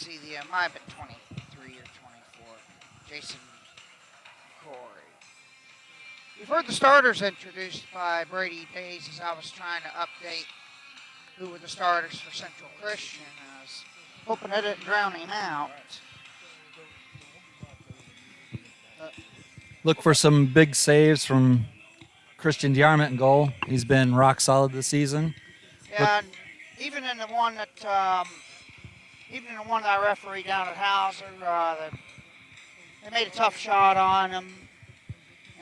see, the might have been 23 or 24. Jason Corey. We've heard the starters introduced by Brady Days as I was trying to update who were the starters for Central Christian. I was hoping I didn't drown him out. Look for some big saves from Christian Diarmid in goal. He's been rock solid this season. Yeah, and even in the one that I refereed down at Hauser, they made a tough shot on him,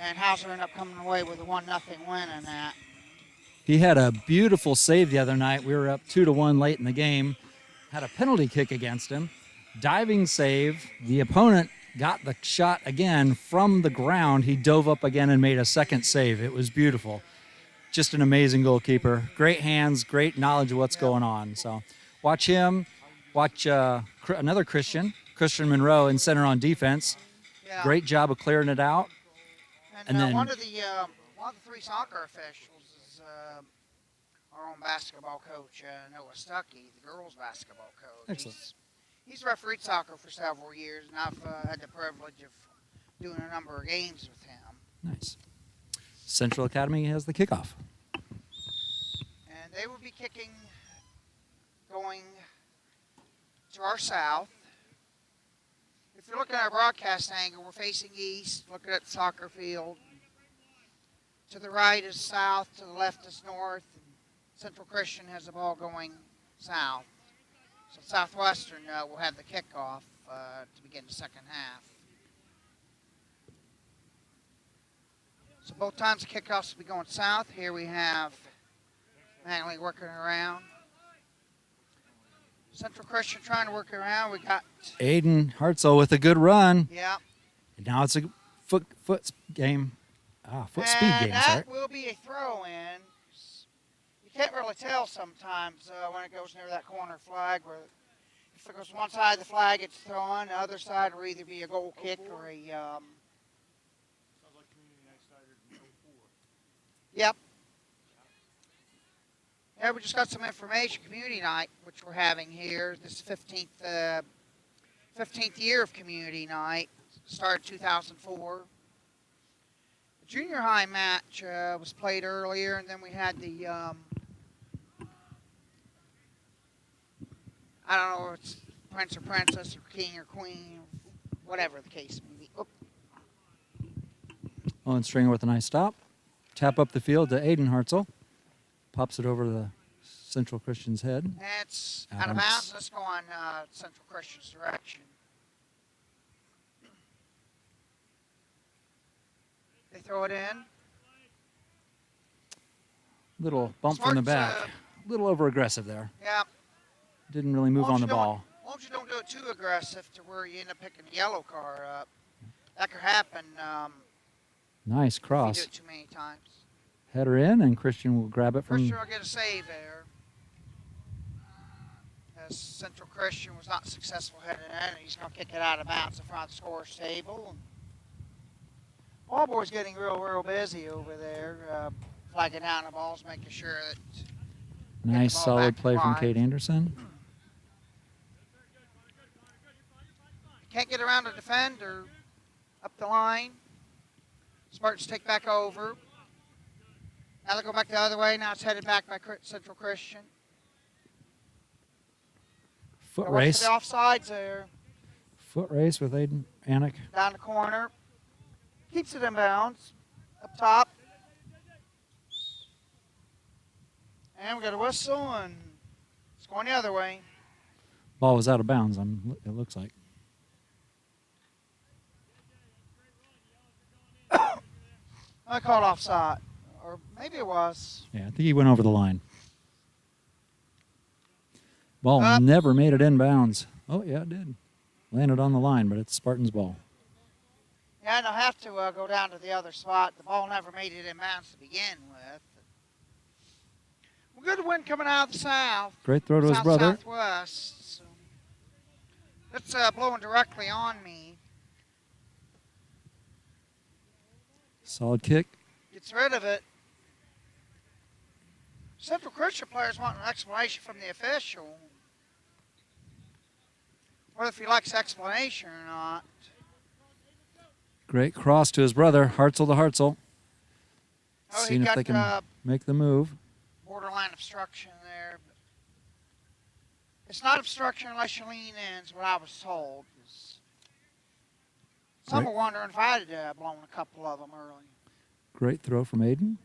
and Hauser ended up coming away with a 1-0 win in that. He had a beautiful save the other night. We were up 2-1 late in the game. Had a penalty kick against him. Diving save. The opponent got the shot again from the ground. He dove up again and made a second save. It was beautiful. Just an amazing goalkeeper. Great hands, great knowledge of what's going on. So watch him. Watch another Christian Monroe in center on defense. Yeah. Great job of clearing it out. And then one of the three soccer officials is our own basketball coach, Noah Stuckey, the girls' basketball coach. Excellent. He's refereed soccer for several years, and I've had the privilege of doing a number of games with him. Nice. Central Academy has the kickoff. And they will be kicking going to our south. If you're looking at our broadcast angle, we're facing east, looking at the soccer field. To the right is south, to the left is north. Central Christian has the ball going south. So Southwestern will have the kickoff to begin the second half. So both times the kickoffs will be going south. Here we have Manley working around. Central Christian trying to work around. We got Aiden Hartzell with a good run. Yeah. And now it's a foot game. Foot speed game, sorry. That will be a throw-in. You can't really tell sometimes when it goes near that corner flag. Where if it goes one side of the flag, it's thrown. The other side will either be a goal kick or a... Sounds like community night started in 04. Yep. Yeah, we just got some information. Community night, which we're having here. This 15th year of community night. Started 2004. The junior high match was played earlier, and then we had the... I don't know if it's Prince or Princess or King or Queen, whatever the case may be. Owen Stringer with a nice stop. Tap up the field to Aiden Hartzell. Pops it over the Central Christian's head. That's out of bounds. Let's go on Central Christian's direction. They throw it in. Little bump from the back. A little over-aggressive there. Yeah. Didn't really move on the ball. As long as you don't do it too aggressive to where you end up picking the yellow car up. That could happen. Nice cross. If you do it too many times. Header in, and Christian will grab it from... Christian will get a save there. As Central Christian was not successful heading in, and he's going to kick it out of bounds in front of the scorer's table. Ball boy's getting real busy over there, flagging down the balls, making sure that... Nice solid play from Kate Anderson. Can't get around to defend or up the line. Spartans take back over. Now they go back the other way. Now it's headed back by Central Christian. Foot race. The offsides there. Foot race with Aiden Anik. Down the corner. Keeps it in bounds. Up top. And we got a whistle, and it's going the other way. Ball was out of bounds, it looks like. I called offside. Or maybe it was. Yeah, I think he went over the line. Ball never made it in bounds. Oh, yeah, it did. Landed on the line, but it's Spartans' ball. Yeah, and they'll have to go down to the other spot. The ball never made it in bounds to begin with. Well, good win coming out of the south. Great throw to his brother. Southwest. So that's blowing directly on me. Solid kick. Gets rid of it. Central Christian players want an explanation from the official. whether if he likes explanation or not. Great cross to his brother, Hartzell to Hartzell. Oh, Seeing he if they got can make the move. borderline obstruction there. It's not obstruction unless you lean in, is what I was told. Some Right. are wondering if I had blown a couple of them early. Great throw from Aiden.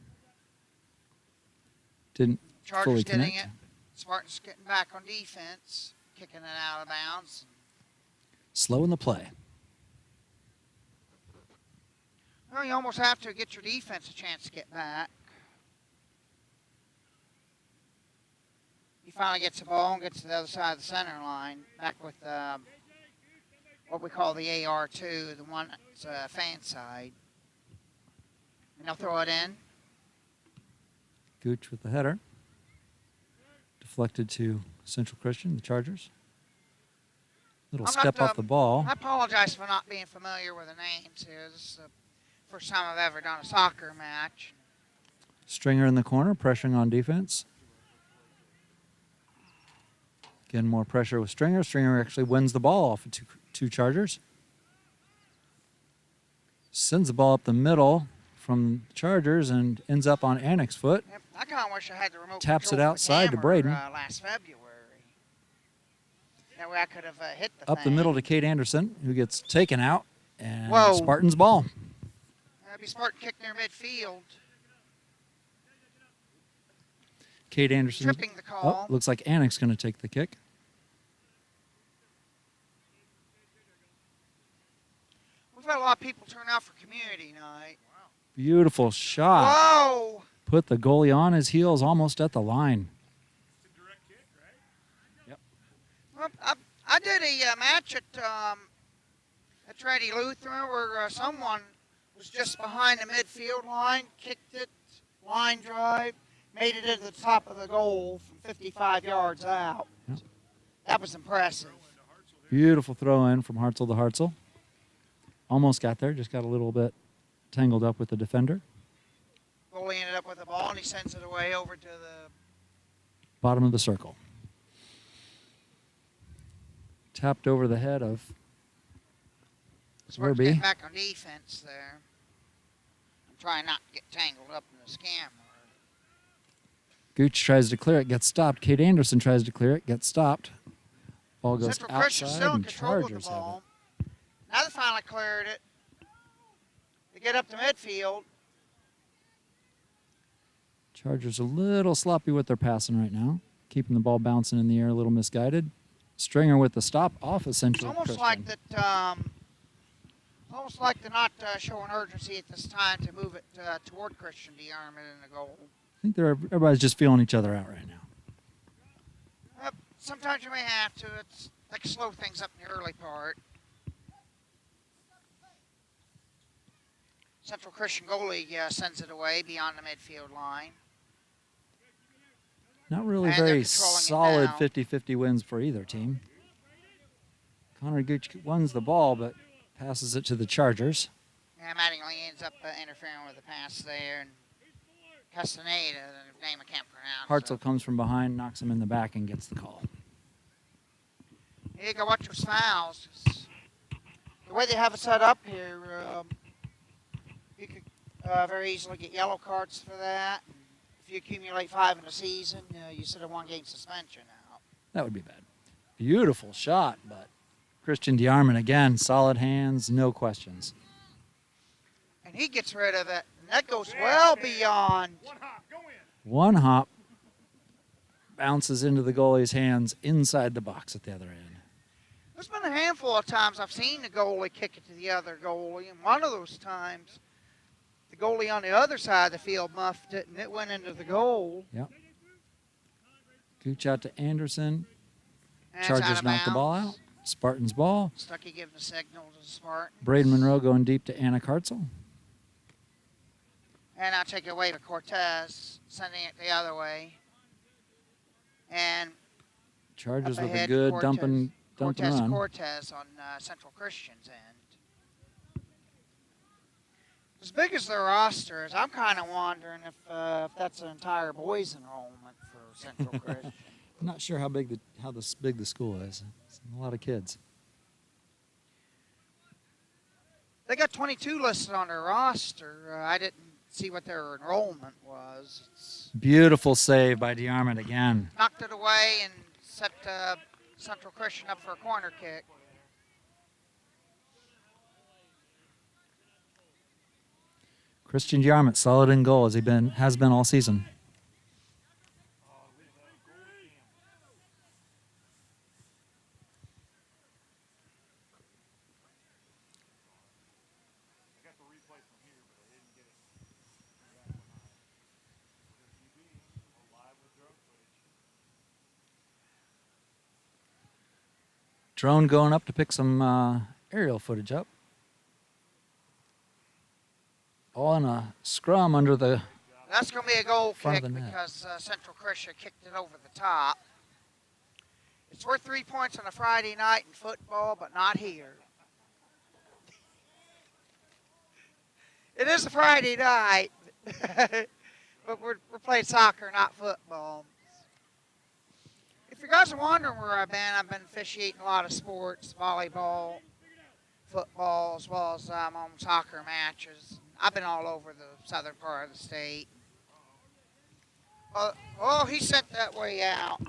Didn't Chargers fully getting connect. it. Spartans getting back on defense, kicking it out of bounds. Slow in the play. Well, you almost have to get your defense a chance to get back. He finally gets the ball and gets to the other side of the center line, back with what we call the AR2, the one that's fan side. And they'll throw it in. Gooch with the header. Deflected to Central Christian, the Chargers. Little I'm step not, off the ball. I apologize for not being familiar with the names here. This is the first time I've ever done a soccer match. Stringer in the corner, pressuring on defense. Again, more pressure with Stringer. Stringer actually wins the ball off of two Chargers. Sends the ball up the middle from Chargers and ends up on Annick's foot. Yep, I kind of wish I had the remote Taps control it for the outside to camera, Braden. Last February. That way I could have hit the Up the thing. middle to Kate Anderson, who gets taken out. And Whoa. Spartans ball. That'd be Spartan kick near midfield. Kate Anderson. Tripping the call. Oh, looks like Annick's going to take the kick. We've had a lot of people turn out for community night. Beautiful shot. Whoa! Put the goalie on his heels almost at the line. It's a direct kick, right? Yep. Well, I did a match at Trinity Lutheran where someone was just behind the midfield line, kicked it, line drive, made it to the top of the goal from 55 yards out. Yep. That was impressive. Beautiful throw in from Hartzell to Hartzell. Almost got there, just got a little bit tangled up with the defender. Goalie ended up with the ball and he sends it away over to the Bottom of the circle. Tapped over the head of Spartans Werby. getting back on defense there. I'm trying not to get tangled up in the scam. Gooch tries to clear it, gets stopped. Kate Anderson tries to clear it, gets stopped. Ball goes Central Christian outside still in and control of the Chargers have it. ball. Now they finally cleared it. They get up to midfield. Chargers a little sloppy with their passing right now. Keeping the ball bouncing in the air, a little misguided. Stringer with the stop off of Central Almost Christian. like that. Almost like they're not showing urgency at this time to move it toward Christian DeArmond in the goal. I think everybody's just feeling each other out right now. Sometimes you may have to. It's like slow things up in the early part. Central Christian goalie sends it away beyond the midfield line. Not really And they're very controlling it solid now. 50-50 wins for either team. Connor Gooch wins the ball, but passes it to the Chargers. Yeah, Mattingly ends up interfering with the pass there. And Castaneda, the name I can't pronounce. Hartzell comes from behind, knocks him in the back, and gets the call. You gotta watch those fouls. The way they have it set up here, you could very easily get yellow cards for that. If you accumulate 5 in a season, you sit a 1-game suspension out. That would be bad. Beautiful shot, but Christian DeArmond again, solid hands, no questions. And he gets rid of it. And that goes well beyond. One hop, go in. One hop bounces into the goalie's hands inside the box at the other end. There's been a handful of times I've seen the goalie kick it to the other goalie, and one of those times, the goalie on the other side of the field muffed it, and it went into the goal. Yep. Gooch out to Anderson. And it's out Chargers of knock the ball bounds. out. Spartans ball. Stuckey giving the signal to the Spartans. Braden Monroe going deep to Anna Hartzell. And I'll take it away to Cortez, sending it the other way. And Chargers up with a ahead, good Cortez dumping run. Cortez on Central Christian's end. As big as their roster is, I'm kind of wondering if that's an entire boys enrollment for Central Christian. I'm not sure how big the school is. It's a lot of kids. They got 22 listed on their roster. I didn't see what their enrollment was. It's Beautiful save by DeArmond again. knocked it away and set Central Christian up for a corner kick. Christian DeArmond solid in goal as has been all season. Drone going up to pick some aerial footage up. All in a scrum under the... That's going to be a goal Front kick of the net. because Central Christian kicked it over the top. It's worth 3 points on a Friday night in football, but not here. It is a Friday night, but we're playing soccer, not football. If you guys are wondering where I've been officiating a lot of sports, volleyball, football, as well as on soccer matches. I've been all over the southern part of the state. Oh, he sent that way out.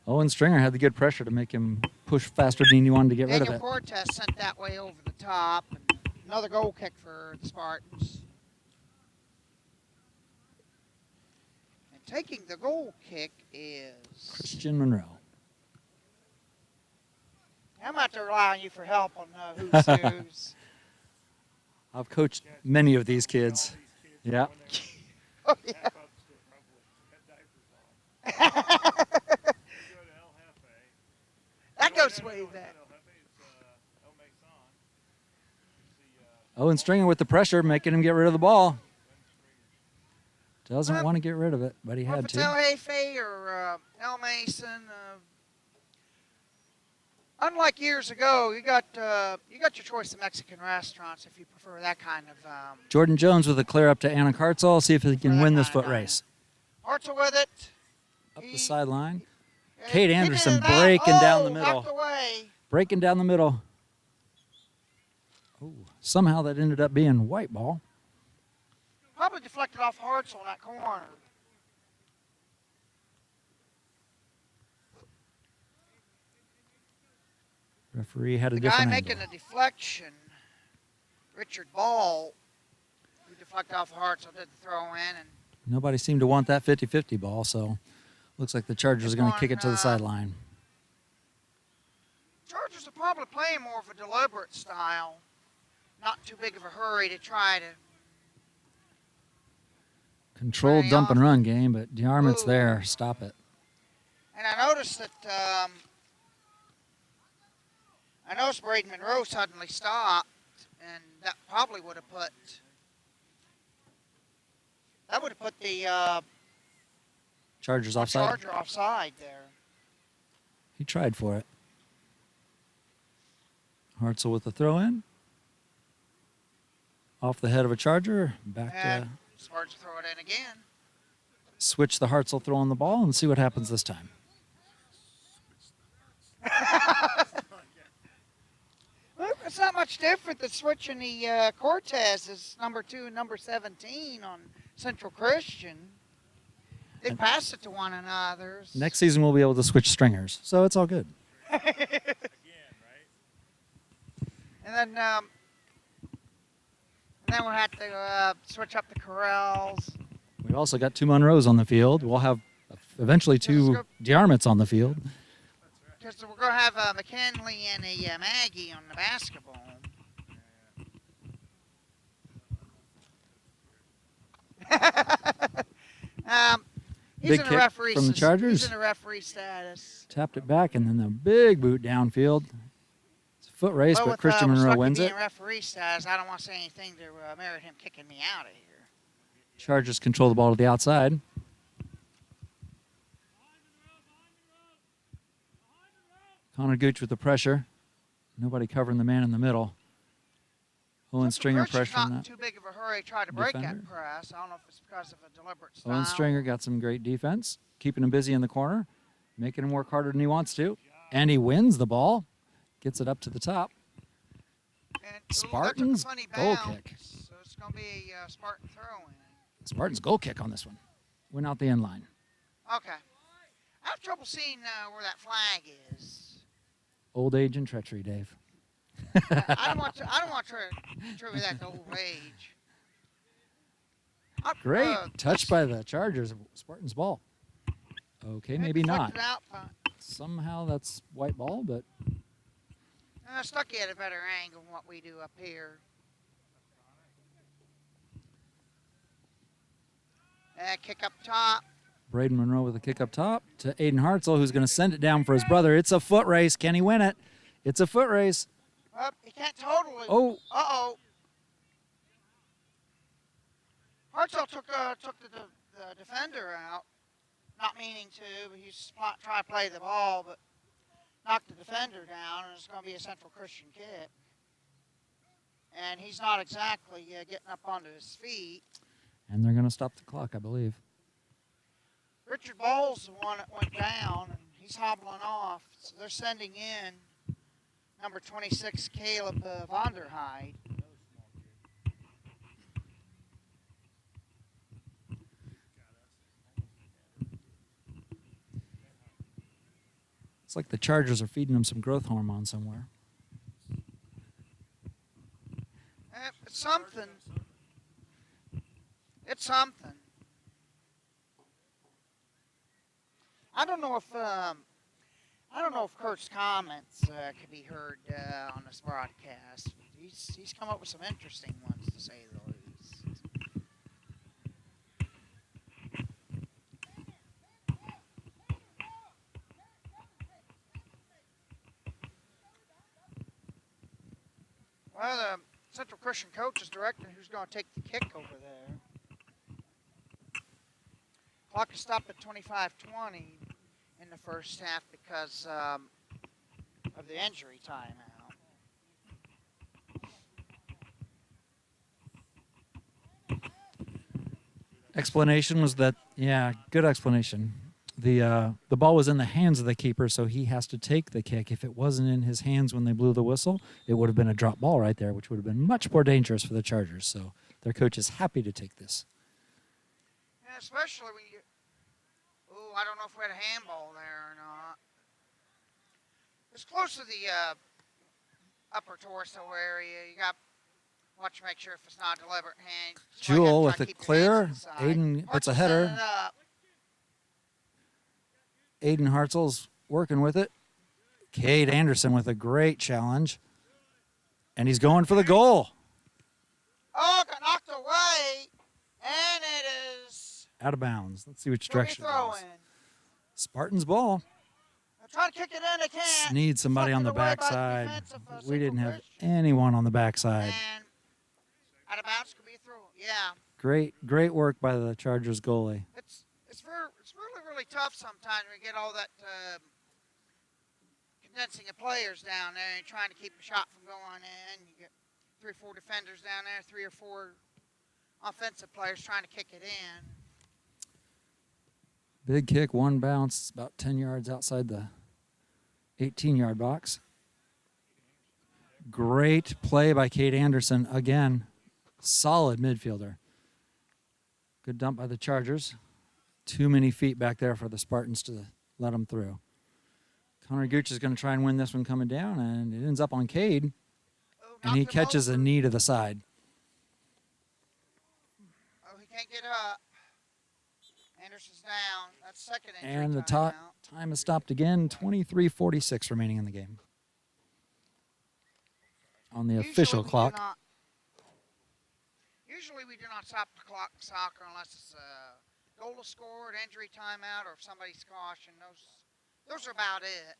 Owen Stringer had the good pressure to make him push faster than he wanted to get rid of Daniel it. Cortez sent that way over the top. And another goal kick for the Spartans. And taking the goal kick is... Christian Monroe. I'm about to rely on you for help on who's who's. I've coached many of these kids. Yeah. Oh, yeah. That goes way back. Owen Stringer with the pressure, making him get rid of the ball. Doesn't want to get rid of it, but he Well, had if it's El to. Jefe or El Mason, unlike years ago, you got your choice of Mexican restaurants if you prefer that kind of. Jordan Jones with a clear up to Anna Kartzel. See if he can that win this kind foot of race. Hartzell with it. Up the He- sideline. and Kate he did Anderson it out. breaking down the Oh, middle. knocked away. Breaking down the middle. Oh, somehow that ended up being white ball. Probably deflected off Hartzell in that corner. Referee had a The guy different making angle. the deflection, Richard Ball, who deflected off Hartzell, did the throw in, and Nobody seemed to want that 50-50 ball, so looks like the Chargers are going to kick it to the sideline. Chargers are probably playing more of a deliberate style. Not too big of a hurry to try to. Controlled Running dump and off. run game, but DeArmond's Ooh. there. Stop it. And I noticed Braden Monroe suddenly stopped, and that probably would have put the Chargers offside. Charger offside there. He tried for it. Hartzell with the throw in. Off the head of a Charger. Back And to Spartans throw it in again. switch the Hartzell throw on the ball and see what happens this time. Well, it's not much different than switching the Cortez as number 2 and number 17 on Central Christian. They And- pass it to one another. Next season we'll be able to switch stringers, so it's all good. And then we'll have to switch up the corrals. We've also got 2 Monroes on the field. We'll have eventually 2 DeArmonds on the field. Because we're going to have a McKinley and a Maggie on the basketball. He's Big in a kick referee from the sus- Chargers. He's in a referee status. Tapped it back, and then the big boot downfield. It's a foot race, Well, but with Christian Monroe Stuckey wins being it. referee status, I don't want to say anything to merit him kicking me out of here. Chargers control the ball to the outside. Connor Gooch with the pressure. Nobody covering the man in the middle. Owen Stringer Christian's pressuring not that. too big of a hurry to try to break Defender. that press. I don't know if it's because of a deliberate style. Owen Stringer got some great defense, keeping him busy in the corner, making him work harder than he wants to. And he wins the ball, gets it up to the top. And Spartans that took a funny goal bounce, kick. so it's going to be a Spartan throw-in. Spartans goal kick on this one. Went out the end line. Okay. I have trouble seeing where that flag is. Old age and treachery, Dave. I don't want to. I don't want to attribute that to old age. Great touch by the Chargers. Spartans ball. Okay, maybe not. Deflected out punt. Somehow that's white ball, but Stuckey had a better angle than what we do up here. And kick up top. Braden Monroe with a kick up top to Aiden Hartzell, who's going to send it down for his brother. It's a foot race. Can he win it? It's a foot race. He can't totally. Oh. Uh-oh. Hartzell took the defender out. Not meaning to, but he's trying to play the ball, but knocked the defender down, and it's going to be a Central Christian kick. And he's not exactly getting up onto his feet. And they're going to stop the clock, I believe. Richard Ball's the one that went down, and he's hobbling off. So they're sending in number 26, Caleb Vonderheide. It's like the Chargers are feeding him some growth hormone somewhere. It's something. It's something. I don't know if Kurt's comments could be heard on this broadcast. He's come up with some interesting ones, to say the least. Well, the Central Christian coach is directing who's going to take the kick over there. Clock is stopped at 25:20 in the first half because of the injury timeout. Explanation was that, yeah, good explanation. The ball was in the hands of the keeper, so he has to take the kick. If it wasn't in his hands when they blew the whistle, it would have been a drop ball right there, which would have been much more dangerous for the Chargers. So their coach is happy to take this. Yeah, especially when you. Oh, I don't know if we had a handball there or not. It's close to the upper torso area. You got to watch, make sure if it's not a deliberate hand. Jewel with a clear. Aiden puts a header. Aiden Hartzell's working with it. Cade Anderson with a great challenge. And he's going for the goal. Oh, got knocked away. And it is. Out of bounds. Let's see which direction it Throw goes. in. Spartans ball. They're trying to kick it in. They can't. Need somebody on the Sucked away by the backside. defense of, We didn't Central have Christian. anyone on the backside. And out of bounds could be a throw. Yeah. Great work by the Chargers goalie. It's really tough sometimes when you get all that condensing of players down there and trying to keep a shot from going in. You get 3 or 4 defenders down there, 3 or 4 offensive players trying to kick it in. Big kick, one bounce, about 10 yards outside the 18-yard box. Great play by Cade Anderson. Again, solid midfielder. Good dump by the Chargers. Too many feet back there for the Spartans to let them through. Connor Gooch is going to try and win this one coming down, and it ends up on Cade, and he catches a knee to the side. Oh, he can't get up. Anderson's down. That's second injury And the timeout. time is stopped again. 23:46 remaining in the game. On the official clock. Usually we do not stop the clock in soccer unless it's a goal is scored, injury timeout, or if somebody's cautioned. Those are about it.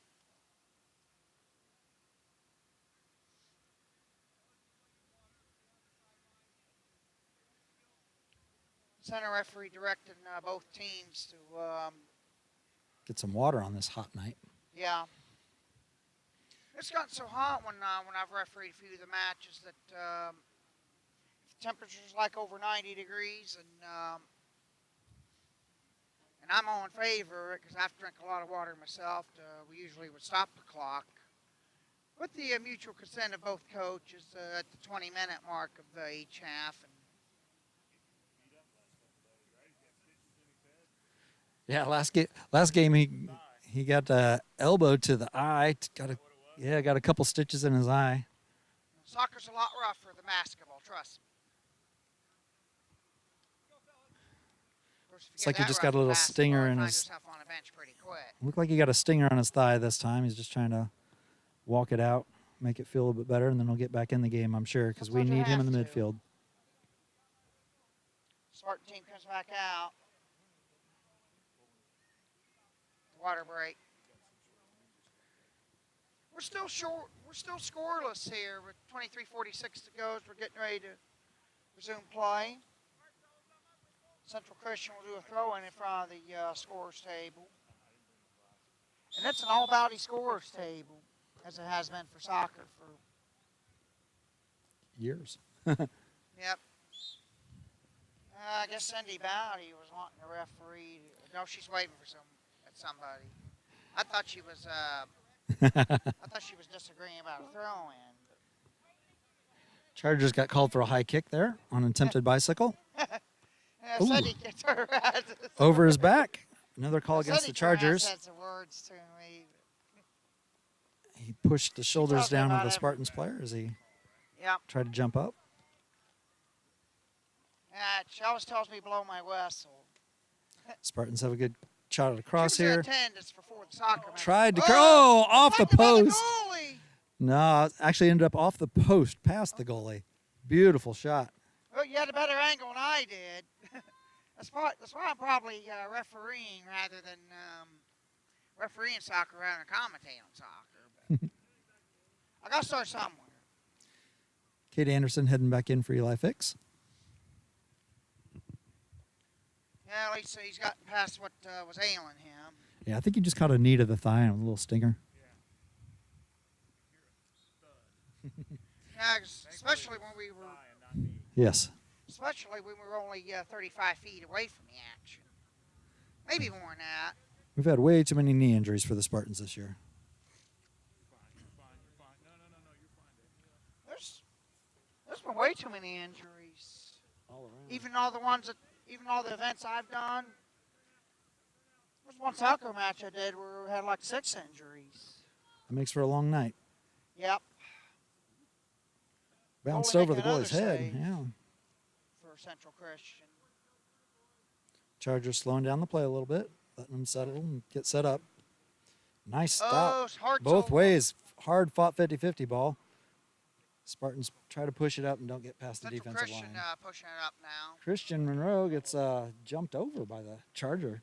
Center referee directing both teams to, Get some water on this hot night. yeah. It's gotten so hot when I've refereed a few of the matches that if the temperature's like over 90 degrees and I'm all in favor of it because I have to drink a lot of water myself. We usually would stop the clock. with the mutual consent of both coaches at the 20-minute mark of each half. And Yeah, last game he got elbow to the eye. Got a couple stitches in his eye. soccer's a lot rougher than basketball, trust me. Of course, if It's you like get he that just rough got a little basketball, stinger you in find his. yourself on a bench pretty quick. Looked like he got a stinger on his thigh this time. He's just trying to walk it out, make it feel a little bit better, and then he'll get back in the game, I'm sure, because we Sometimes you need him in the have to. midfield. Spartan team comes back out. Water break. We're still short. We're still scoreless here with 23:46 to go as we're getting ready to resume play. Central Christian will do a throw-in front of the scorers table. And it's an all-body scorers table, as it has been for soccer for, Years. yep. I guess Cindy Bowdy was wanting the referee. No, she's waiting for somebody. I thought she was disagreeing about a throw-in. Chargers got called for a high kick there on an attempted bicycle. Yeah, Ooh. Cindy gets her Over his back. Another call against the Cindy Carras Chargers. had some words to me. He pushed the shoulders tells me down of about the Spartans player as he Yep. tried to jump up. She always tells me blow my whistle. Spartans have a good shot at a cross She was in here. attendance before the soccer match. Tried to off the deflected by post. goalie. No, actually ended up off the post, past the goalie. Beautiful shot. Well, you had a better angle than I did. That's why I'm probably refereeing rather than refereeing soccer rather than commentating on soccer. But I got to start somewhere. Kate Anderson heading back in for Eli Fix. Yeah, at least he's gotten past what was ailing him. Yeah, I think he just caught a knee to the thigh and a little stinger. Yeah, especially when we were, Yes. especially when we were only 35 feet away from the action. Maybe more than that. We've had way too many knee injuries for the Spartans this year. You're fine. No, you're fine. There's been way too many injuries. All around. Even all the events I've done. There was one soccer match I did where we had like 6 injuries. That makes for a long night. Yep. Bounced Goalie over the making another goalie's head. save. Yeah. For Central Christian. Chargers slowing down the play a little bit, letting them settle and get set up. Nice stop. Oh, hearts Both over. ways. Hard fought 50-50 ball. Spartans try to push it up and don't get past the Central defensive Christian line. pushing it up now. Christian Monroe gets jumped over by the Charger.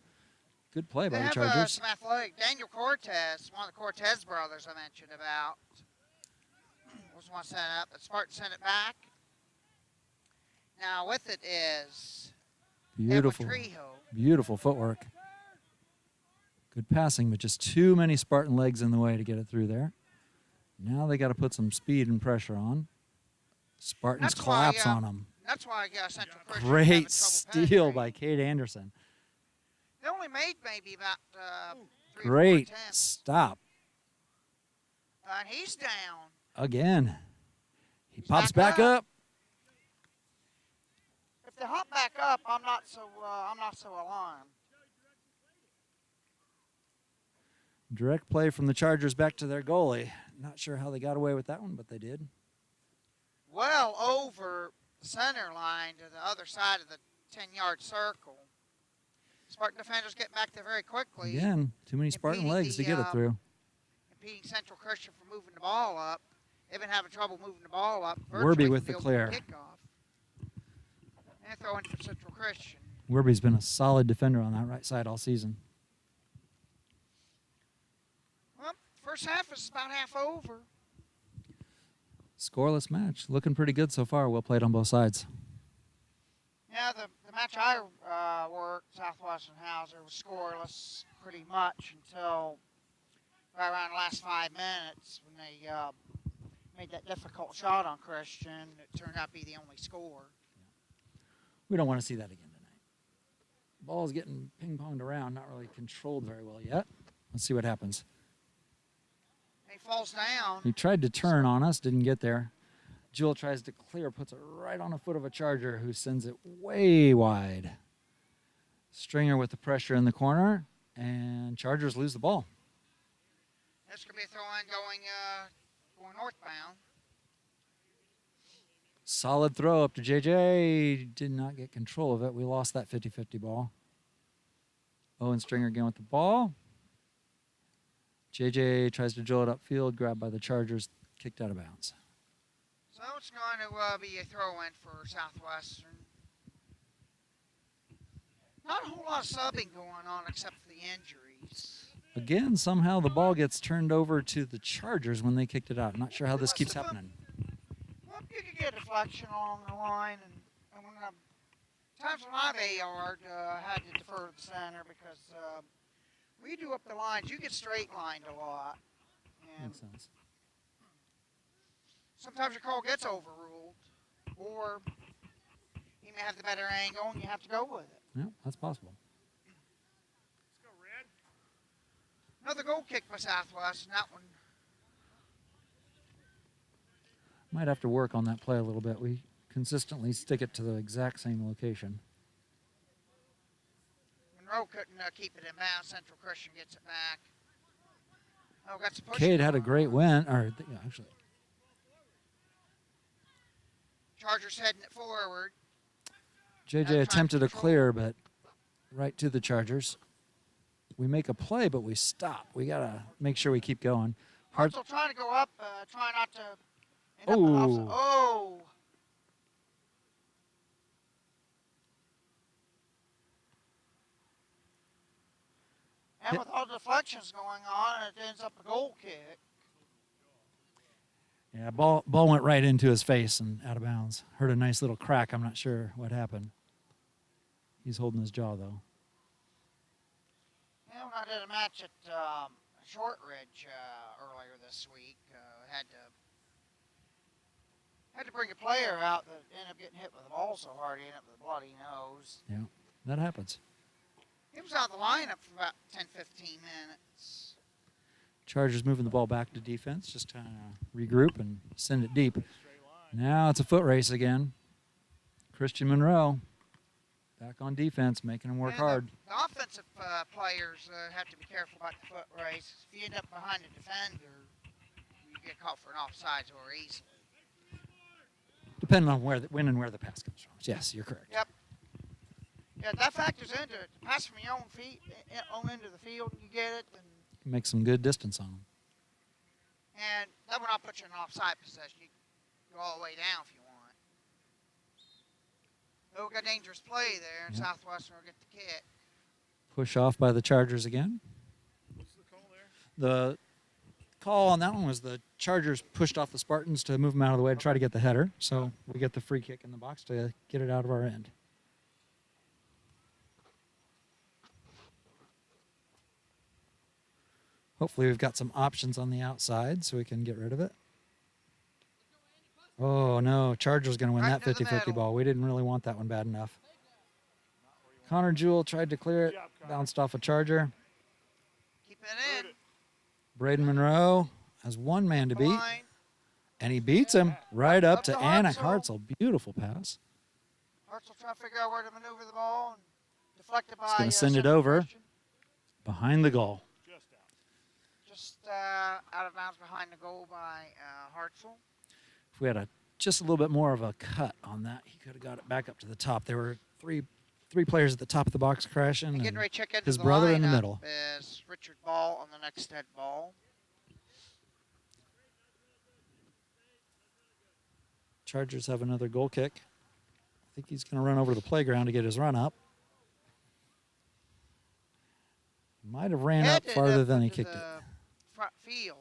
Good play by They the have Chargers. some athletic. Daniel Cortez, one of the Cortez brothers I mentioned about, was one sent up. The Spartans sent it back. Now with it is Beautiful. Edwin Trejo. Beautiful footwork. Good passing, but just too many Spartan legs in the way to get it through there. Now they got to put some speed and pressure on. Spartans That's why, collapse on them. That's why Central Christian having Great trouble steal penetrating. by Kate Anderson. They only made maybe about 3 or 4 Great attempts. stop. And he's down. Again. He He's pops back back up. If they hop back up, I'm not so alarmed. Direct play from the Chargers back to their goalie. Not sure how they got away with that one, but they did. Well over the center line to the other side of the 10-yard circle. Spartan defenders get back there very quickly. Again, too many Spartan impeding legs to get it through. Impeding Central Christian from moving the ball up. They've been having trouble moving the ball up. Werby virtually with from the opening clear. Kickoff. And throwing for Central Christian. Werby's been a solid defender on that right side all season. Well, first half is about half over. Scoreless match. Looking pretty good so far. Well played on both sides. Yeah, the match I worked, Southwestern Hauser, was scoreless pretty much until right around the last 5 minutes when they made that difficult shot on Christian. It turned out to be the only score. We don't want to see that again tonight. Ball's getting ping-ponged around, not really controlled very well yet. Let's see what happens. They falls down. He tried to turn on us, didn't get there. Jewel tries to clear, puts it right on the foot of a Charger who sends it way wide. Stringer with the pressure in the corner, and Chargers lose the ball. That's going to be a throw-in going northbound. Solid throw up to JJ. Did not get control of it. We lost that 50-50 ball. Owen Stringer again with the ball. JJ tries to drill it upfield, grabbed by the Chargers, kicked out of bounds. So it's going to be a throw-in for Southwestern. Not a whole lot of subbing going on except for the injuries. Again, somehow the ball gets turned over to the Chargers when they kicked it out. Not sure how this keeps happening. Well, you could get deflection along the line, and when times when I've AR'd, had to defer to the center because when you do up the lines, you get straight lined a lot. And Makes sense. sometimes your call gets overruled, or you may have the better angle and you have to go with it. Yeah, that's possible. Let's go, Red. Another goal kick by Southwest, and that one. Might have to work on that play a little bit. We consistently stick it to the exact same location. Monroe couldn't keep it in bounds. Central Christian gets it back. Oh, got some push. Cade had a great win, actually. Chargers heading it forward. JJ attempted a clear, but right to the Chargers. We make a play, but we stop. We got to make sure we keep going. Hartzell trying to go up, trying not to end up in offside. Oh! And with all the deflections going on, it ends up a goal kick. Yeah, ball went right into his face and out of bounds. Heard a nice little crack. I'm not sure what happened. He's holding his jaw, though. Yeah, when I did a match at Shortridge earlier this week, had to bring a player out that ended up getting hit with the ball so hard he ended up with a bloody nose. Yeah, that happens. He was out of the lineup for about 10, 15 minutes. Chargers moving the ball back to defense, just trying to regroup and send it deep. Straight line. Now it's a foot race again. Christian Monroe back on defense, making him work And hard. The offensive players have to be careful about the foot race. If you end up behind a defender, you get caught for an offsides or easily. Depending on when and where the pass comes from. Yes, you're correct. Yep. Yeah, that factors into it. The pass from your own feet on into the field, you get it, and Make some good distance on him. that will not put you in an offside position. You can go all the way down if you want. Oh, we got a dangerous play there, and Yep. Southwestern will get the kick. Push off by the Chargers again. What's the call there? The call on that one was the Chargers pushed off the Spartans to move them out of the way to try to get the header. So we get the free kick in the box to get it out of our end. Hopefully we've got some options on the outside so we can get rid of it. Oh, no. Chargers going to win Right that to the 50-50 middle. ball. We didn't really want that one bad enough. Connor Jewell tried to clear it. Good job, Connor. Bounced off a Charger. Keep it in. Heard it. Braden Monroe has one man to beat. Line. And he beats him right up to to Anik Hartzell. Hartzell. Beautiful pass. Hartzell trying to figure out where to maneuver the ball, and deflected by. gonna send it Central over. Christian. Behind the goal. Just out. Just out of bounds behind the goal by Hartzell. If we had just a little bit more of a cut on that, he could have got it back up to the top. There were three players at the top of the box crashing. And getting And ready to check into his the brother in the lineup middle. is Richard Ball on the next dead ball. Chargers have another goal kick. I think he's going to run over to the playground to get his run up. Might have ran up Headed farther than he into kicked it. the front field.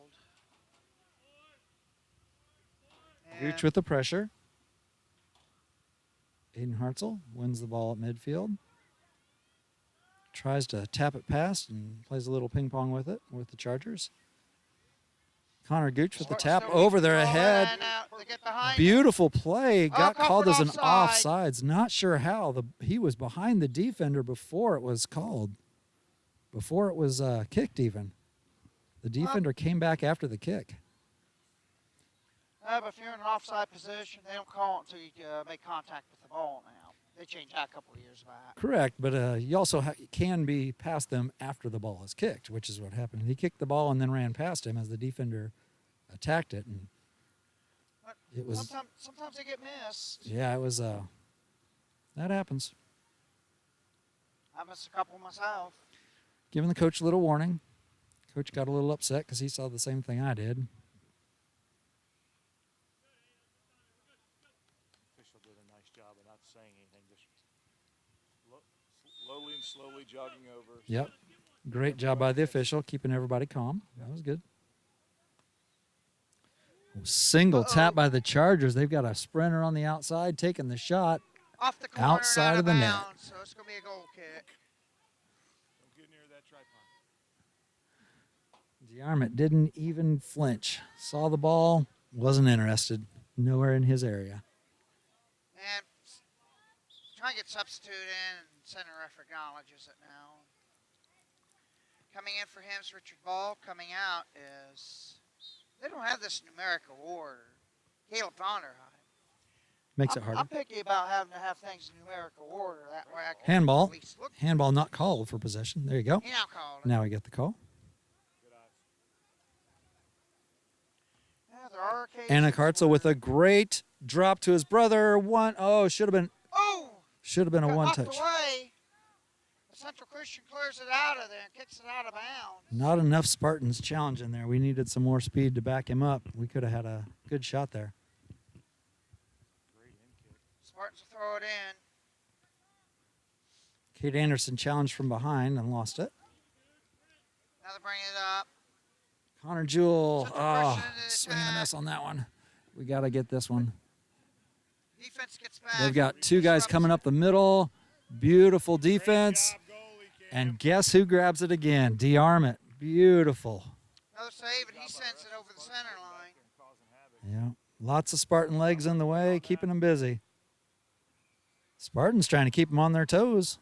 Gooch And with the pressure. Aiden Hartzell wins the ball at midfield. Tries to tap it past and plays a little ping pong with it with the Chargers. Connor Gooch with the tap so over their ball head. and out. They get behind it. Beautiful play. Got called called for as an offside. offsides. Not sure how. He was behind the defender before it was called. Before it was kicked even. The defender came back after the kick. But if you're in an offside position, they don't call it until you make contact with the ball now. They changed that a couple of years back. Correct, but you also can be past them after the ball is kicked, which is what happened. He kicked the ball and then ran past him as the defender attacked it, and But it was sometimes they get missed. yeah, it was that happens. I missed a couple myself. Giving the coach a little warning. Coach got a little upset because he saw the same thing I did. Official did a nice job of not saying anything, just slowly and slowly jogging over. Yep. Great job by the official, keeping everybody calm. That was good. Single tap by the Chargers. They've got a sprinter on the outside taking the shot Off the corner, outside out of the net. bounds, so it's going to be a goal kick. Don't get near that tripod. DeArmond didn't even flinch. Saw the ball, wasn't interested. Nowhere in his area. And try and get substitute in, and center ref acknowledges it now. Coming in for him is Richard Ball. Coming out is, they don't have this numerical order. Caleb Vonderheim. Makes it harder. I'm picky about having to have things in numerical order. That way I can Handball. at least look. Handball not called for possession. There you go. He now called it. Now we get the call. Good eyes. Yeah, there are occasions Anna Hartzell with a great drop to his brother. Should have been a got one knocked touch. away. The Central Christian clears it out of there and kicks it out of bounds. Not enough Spartans challenge in there. We needed some more speed to back him up. We could have had a good shot there. Great in kick. Spartans will throw it in. Kate Anderson challenged from behind and lost it. Now they're bringing it up. Connor Jewell, Central Christian in the swinging a attack. miss on that one. We got to get this one. Defense gets back. They've got two guys coming up the middle. Beautiful defense. Great job, goalie, Cam. And guess who grabs it again? DeArmond. Beautiful. Another save, and he sends it over the center line. Causing havoc. Yeah. Lots of Spartan legs in the way, keeping them busy. Spartans trying to keep them on their toes.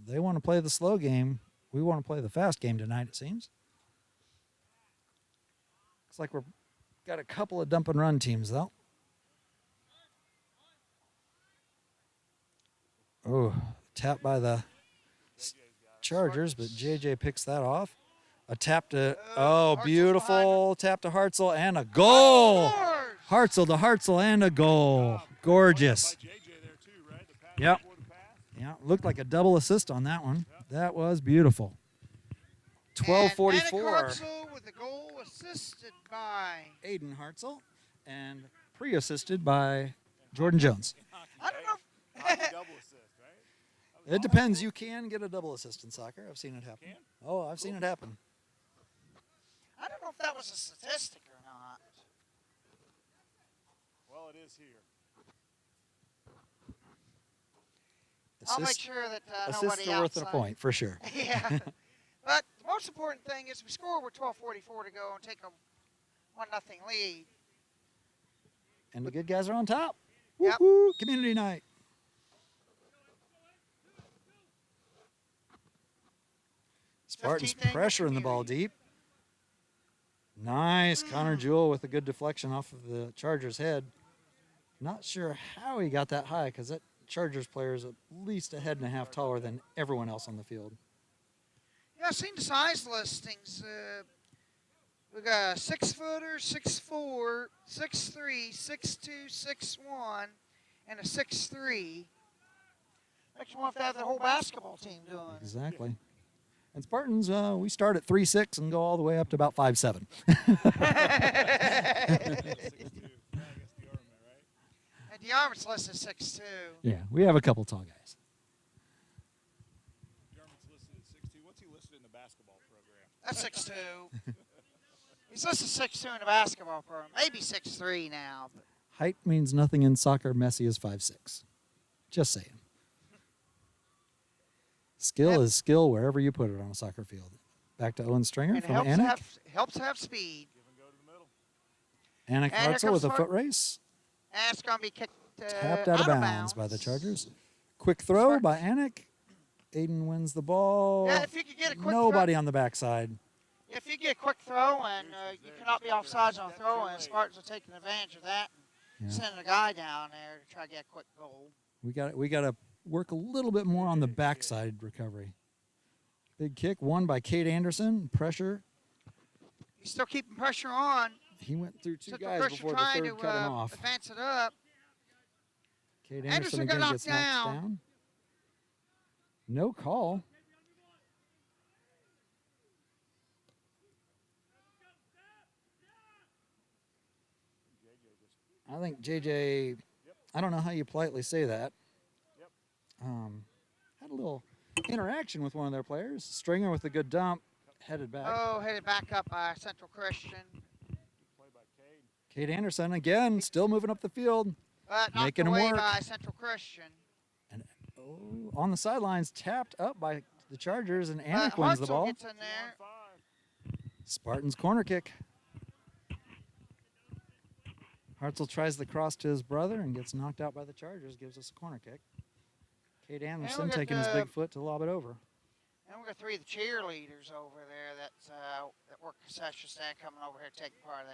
They want to play the slow game. We want to play the fast game tonight, it seems. Looks like we've got a couple of dump and run teams, though. Oh, tap by the Chargers, but JJ picks that off. A tap to, Hartzell's beautiful tap to Hartzell and a goal. Hartzell to Hartzell and a goal. Gorgeous. By JJ there too, right? The pass Yep. before the pass. Yeah, looked like a double assist on that one. That was beautiful. And 12:44. Anna Hartzell with the goal assisted by. Aiden Hartzell and pre-assisted by Jordan Jones. I don't know. Hockey double assist, right? It depends. You can get a double assist in soccer. I've seen it happen. Can? Oh, I've seen it happen. I don't know if that was a statistic or not. Well, it is here. I'll make Assists, sure that assists nobody are worth outside. a point for sure. Yeah. But the most important thing is we score with 12:44 to go and take a 1-0 lead. And the good guys are on top. Yep. Woo-hoo, community night. Spartans 15th angle pressuring the ball community. deep. Nice. Connor Jewell with a good deflection off of the Chargers' head. Not sure how he got that high because that Chargers player is at least a head and a half taller than everyone else on the field. Yeah, I've seen the size listings. We got a 6-footer, 6'4", 6'3", 6'2", 6'1", and a 6'3". Makes you want to have the whole basketball team doing it. Exactly. And Spartans, we start at 3'6" and go all the way up to about 5'7". 6'2". Yeah, against the Army, right? And DeArmond's listed 6'2". Yeah, we have a couple tall guys. German's listed at 6'2". What's he listed in the basketball program? That's 6'2". He's listed 6'2" in the basketball program. Maybe 6'3" now. But Height means nothing in soccer. Messi is 5'6". Just saying. Skill Yep. is skill wherever you put it on a soccer field. Back to Owen Stringer and it from helps Anik. helps have speed. Give and go to the middle. Anik And here Hartzell with a comes foot race. And it's going to be kicked Tapped out of bounds by the Chargers. Quick throw by Anik. Aiden wins the ball. Yeah, if you could get a quick Nobody throw. on the backside. if you get a quick throw and Houston's you there, cannot be just offsides step on a too throw, and late. Spartans are taking advantage of that and Yeah. sending a guy down there to try to get a quick goal. We got to work a little bit more on the Big kick. backside recovery. Big kick won by Kate Anderson. Pressure. He's still keeping pressure on. He went through two Central guys Christian before the trying third to cut him off. advance it up. Kate Anderson Anderson got again knocked gets knocked down. down. No call. I think JJ, I don't know how you politely say that. Yep. Had a little interaction with one of their players. Stringer with a good dump, headed back. Oh, headed back up by Central Christian. Play by Cade. Kate Anderson again, still moving up the field. But knocked Making him away work. by Central Christian. And on the sidelines, tapped up by the Chargers, and Amick wins the Hartzell ball. gets in there. 2-on-5. Spartans corner kick. Hartzell tries the cross to his brother and gets knocked out by the Chargers, gives us a corner kick. Kate Anderson got taking his big foot to lob it over. And we got three of the cheerleaders over there that work concession stand coming over here taking part of the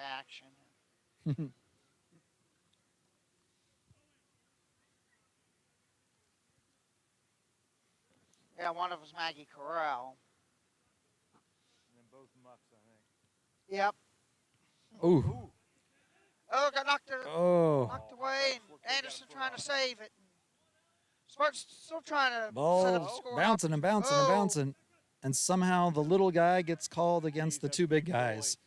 action. Yeah, one of them was Maggie Corral. And then both mucks, I think. Yep. Ooh. Oh, got knocked Oh. away, and Anderson trying to save it. Spartans still trying to set up Ball the score. bouncing and bouncing and Oh. bouncing. And somehow the little guy gets called against the two big guys.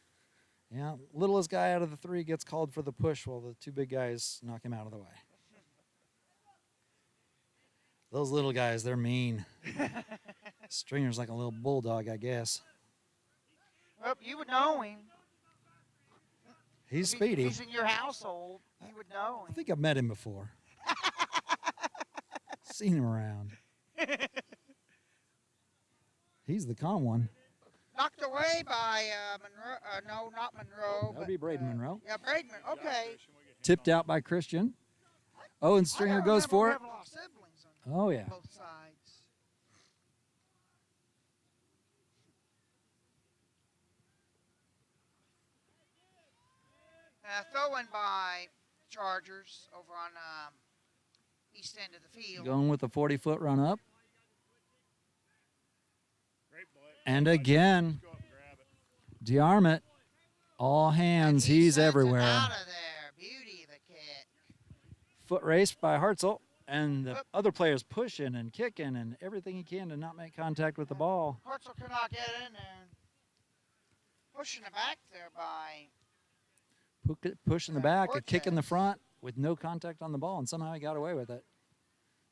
Yeah, littlest guy out of the three gets called for the push while the two big guys knock him out of the way. Those little guys, they're mean. Stringer's like a little bulldog, I guess. Well, you would know him. He's If speedy. he's in your household, you would know I him. think I've met him before. Seen him around. He's the calm one. Knocked away by Monroe. No, not Monroe. That would be Braden Monroe. Yeah, Braden. Okay. Tipped out by Christian. Oh, and Stringer goes for it. We have a lot of siblings on Oh, yeah. both sides. Throw in by Chargers over on east end of the field. Going with a 40-foot run up. Great play. And again, Go up and grab it. dearm it. All hands. And he He's sends it everywhere. Out of there. Beauty of the kick. Foot race by Hartzell. And the other players pushing and kicking and everything he can to not make contact with the ball. Hartzell cannot get in there. Pushing it back there by Push in the back, a kick in the front with no contact on the ball, and somehow he got away with it.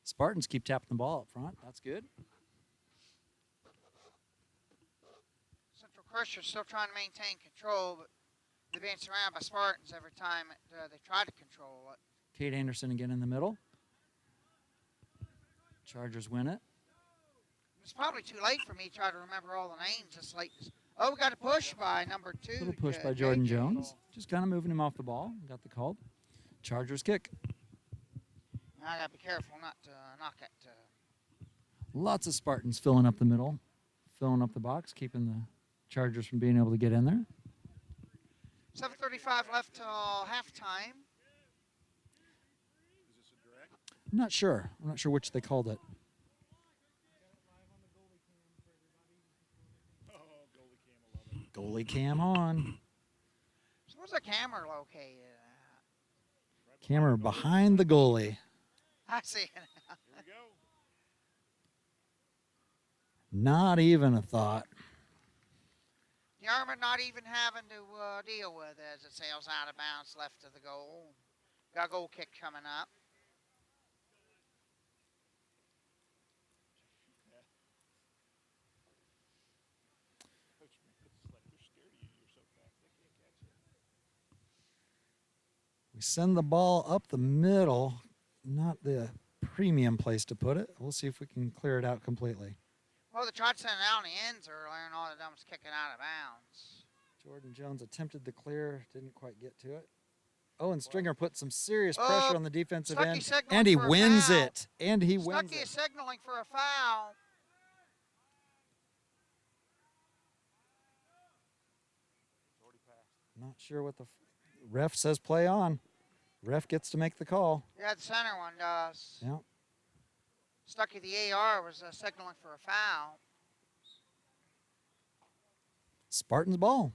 Spartans keep tapping the ball up front. That's good. Central Christian, still trying to maintain control, but they're being surrounded by Spartans every time they try to control it. Kate Anderson again in the middle. Chargers win it. It's probably too late for me to try to remember all the names this late. Oh, we got a push by number 2. Little push by Jordan Jones. Just kind of moving him off the ball. Got the call. Chargers kick. I got to be careful not to knock it. Lots of Spartans filling up the middle, filling up the box, keeping the Chargers from being able to get in there. 7:35 left till halftime. Is this a direct? I'm not sure. I'm not sure which they called it. Oh, goalie cam 11. Goalie cam on. So where's the camera located at? Camera behind the goalie. I see it. Here we go. Not even a thought. The Armor not even having to deal with it as it sails out of bounds left of the goal. Got a goal kick coming up. Coach, it's like they're scared of you. You're so fast, they can't catch you. We send the ball up the middle. Not the premium place to put it. We'll see if we can clear it out completely. Well, they tried to send it out in the ends earlier, and all they done was kick it out of bounds. Jordan Jones attempted the clear, didn't quite get to it. Oh, and Stringer put some serious pressure on the defensive Stuckey end, signaling and he for a wins foul. it. And he wins Stuckey is it. signaling for a foul. Not sure what the ref says play on. Ref gets to make the call. Yeah, the center one does. Yeah. Stucky, the AR, was signaling for a foul. Spartans ball.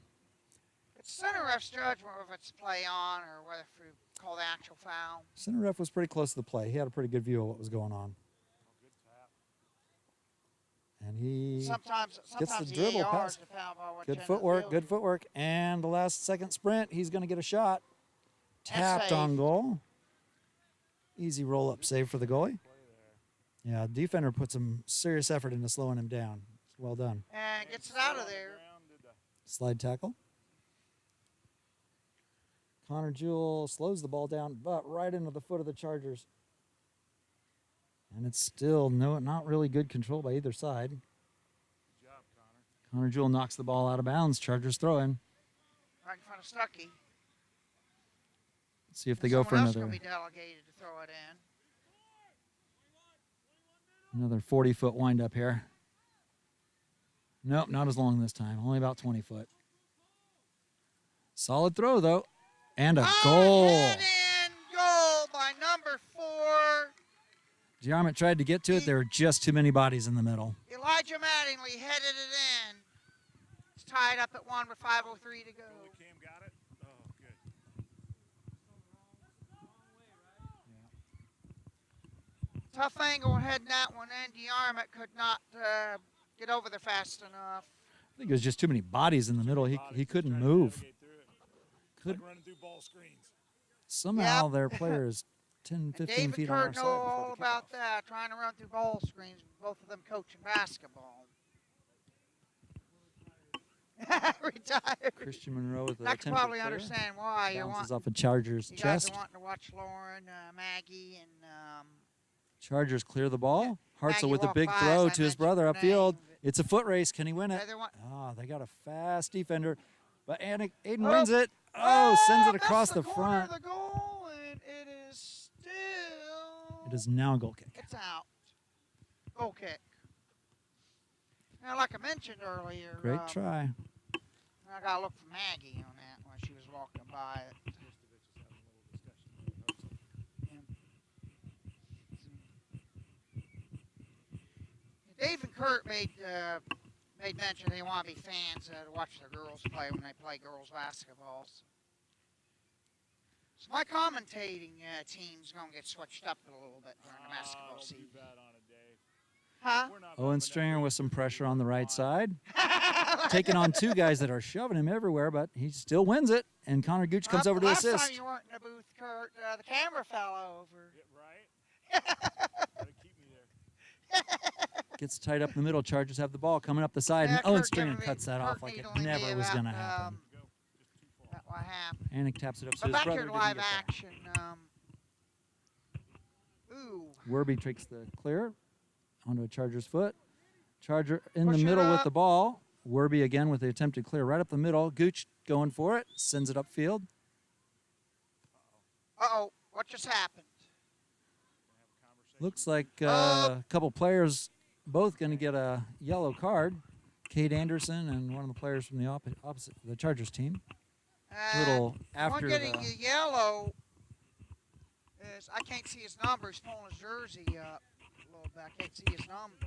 It's center ref's judgment if it's play on or whether if we call the actual foul. Center ref was pretty close to the play. He had a pretty good view of what was going on. Good tap. And he Sometimes gets the dribble AR pass. is the foul ball. which Good end up footwork, fielding. good footwork. And the last second sprint, he's going to get a shot. Tapped saved. on goal. Easy roll-up save for the goalie. Play there. Yeah, defender put some serious effort into slowing him down. Well done. And gets it out of there. Slide tackle. Connor Jewell slows the ball down, but right into the foot of the Chargers. And it's still not really good control by either side. Good job, Connor. Connor Jewell knocks the ball out of bounds. Chargers throw in. Right in front of Stucky. See if they go for Someone else another going to be delegated to throw it in. another 40-foot windup here. Nope, not as long this time. Only about 20 foot. Solid throw though, and a goal. Head in goal by number 4. Jarmut tried to get to it. There were just too many bodies in the middle. Elijah Mattingly headed it in. It's tied up at 1 with 5:03 to go. Goalie Cam got it. Oh, good. Tough angle heading that one in. Jarmut could not get over there fast enough. I think it was just too many bodies in the middle. He Bodies couldn't trying to move. navigate through it. Could Like running through ball screens. somehow Yep. their player is 10, And 15 David feet on our Kurt side. know before all the about kickoff. that, trying to run through ball screens, both of them coaching basketball. Retired. Christian Monroe with the I can attempted probably clear. understand why you Bounces want. off a Chargers You guys chest. are wanting to watch Lauren, Maggie, and Chargers clear the ball. Hartzell Maggie with a walked big by as throw I to his mentioned brother her upfield. name, but It's a foot race. Can he win it? they want. Oh, they got a fast defender. But Aiden Oh. wins it. Oh, sends it that's across the the corner front. of the goal, and it is still. It is now a goal kick. It's out. Goal kick. Now, like I mentioned earlier, Great try. I got to look for Maggie on that when she was walking by it. Kristovich is having a little discussion with Hartzell. Dave and Kurt made mention they want to be fans to watch their girls play when they play girls basketball. So my commentating team's going to get switched up a little bit during the basketball Don't season. be bad on it, Dave. Huh? We're not Owen bumping Stringer that with some dude. pressure on the right side. Taking Taking on two guys that are shoving him everywhere, but he still wins it. And Connor Gooch comes over to last assist. time you weren't in the booth, Kurt, the camera fell over. Yeah, right? Gotta keep me there. Gets tight up in the middle. Chargers have the ball coming up the side. Yeah, And Owen Kurt Stringer giving me- cuts that Kurt off like it needling me never was about, going to happen. Go. Just too far. About what happened. Anik taps it up to But his back brother. here to didn't live get there. action. Ooh. Werby takes the clear onto a Charger's foot. Charger in Push the it middle with up. the ball. Werby again with the attempted clear right up the middle. Gooch going for it. Sends it upfield. Uh-oh. What just happened? Looks like Oh. a couple players both going to get a yellow card. Kate Anderson and one of the players from the opposite the Chargers team. Little after one getting the the yellow is, I can't see his number. He's pulling his jersey up a little bit. I can't see his number.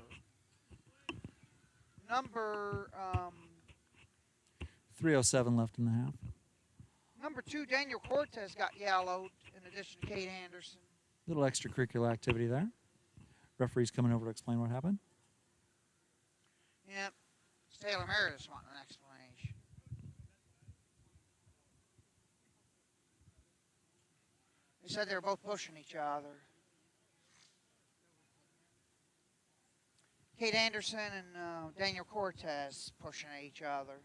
.307 left in the half. Number 2, Daniel Cortez got yellowed in addition to Kate Anderson. Little extracurricular activity there. Referee's coming over to explain what happened. Yep. It's Taylor Meredith wanting an explanation. They said they were both pushing each other. Kate Anderson and Daniel Cortez pushing each other.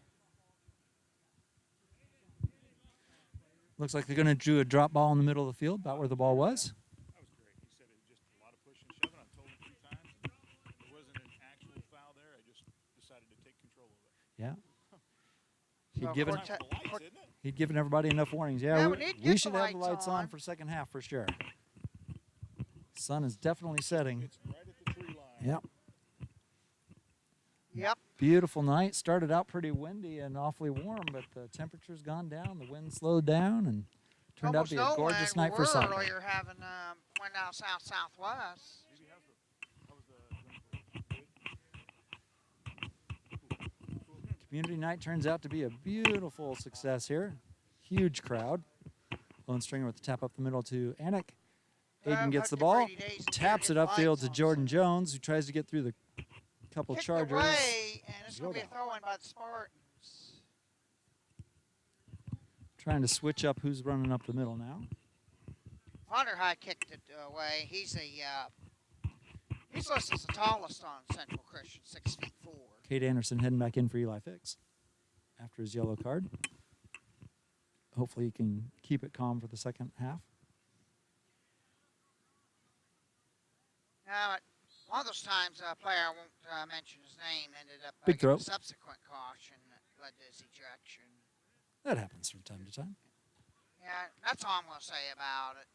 Looks like they're going to do a drop ball in the middle of the field, about where the ball was. That was great. He said it was just a lot of pushing and shoving. I told him 3 times. There wasn't an actual foul there. I just decided to take control of it. Yeah. So He'd given, Cortez- Time for lights, isn't it? he'd given everybody enough warnings. Yeah, Yeah, we need to we get should the have the lights lights on on. for second half for sure. Sun is definitely setting. It's right at the tree line. Yep. Yep. Beautiful night. Started out pretty windy and awfully warm, but the temperature's gone down. The wind slowed down and turned out to be a Almost no gorgeous wind. night We for were soccer. earlier having wind out southwest. How was the Community night turns out to be a beautiful success here. Huge crowd. Lone Stringer with the tap up the middle to Anik. Aiden gets the ball, taps it upfield to Jordan Jones, who tries to get through the couple Kicked Chargers. away, and it's going to be a throw in by the Spartans. Trying to switch up who's running up the middle now. Vonderhigh kicked it away. He's listed as the tallest on Central Christian, 6'4". Kate Anderson heading back in for Eli Fix after his yellow card. Hopefully he can keep it calm for the second half. Now, one of those times, a player, I won't mention his name, ended up Big getting throw. a subsequent caution that led to his ejection. That happens from time to time. Yeah, that's all I'm going to say about it.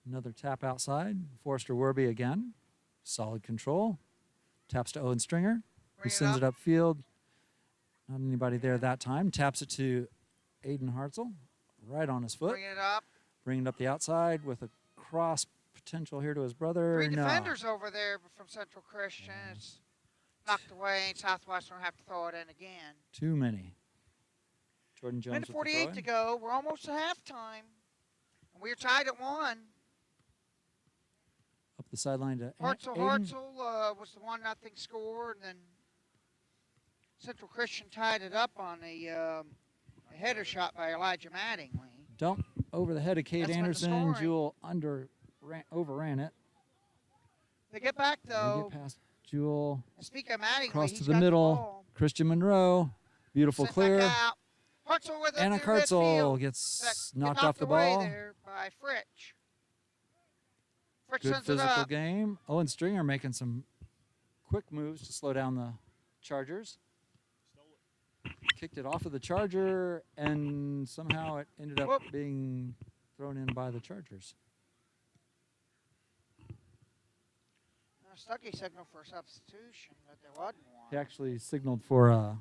Another tap outside. Forrester Werby again. Solid control. Taps to Owen Stringer, who sends it upfield. Not anybody there that time. Taps it to Aiden Hartzell, right on his foot. Bring it up. Bring it up the outside with a cross potential here to his brother. Three defenders over there from Central Christian. It's knocked away. Southwestern will have to throw it in again. Too many. Jordan Jones Minute with 48 the throw-in. to go. We're almost to halftime. And we're tied at 1. Up the sideline to Hartzell Aiden. was the 1-0 score, and then Central Christian tied it up on a header shot by Elijah Mattingly. Dump over the head of Kate That's when the Anderson. scoring. Jewel overran it. They get back, They though. get past Jewel. And speaking of Mattingly, Cross he's to the got middle. ball. Christian Monroe. Beautiful Sent clear. back out. Hartzell with it Anna through Hartzell midfield. gets Get knocked off the away ball. there by Fritsch. Fritsch Good sends it physical up. game. Owen Stringer making some quick moves to slow down the Chargers. Kicked it off of the Charger, and somehow it ended up Whoop. being thrown in by the Chargers. Stuckey signaled for a substitution, but there wasn't one. He actually signaled for a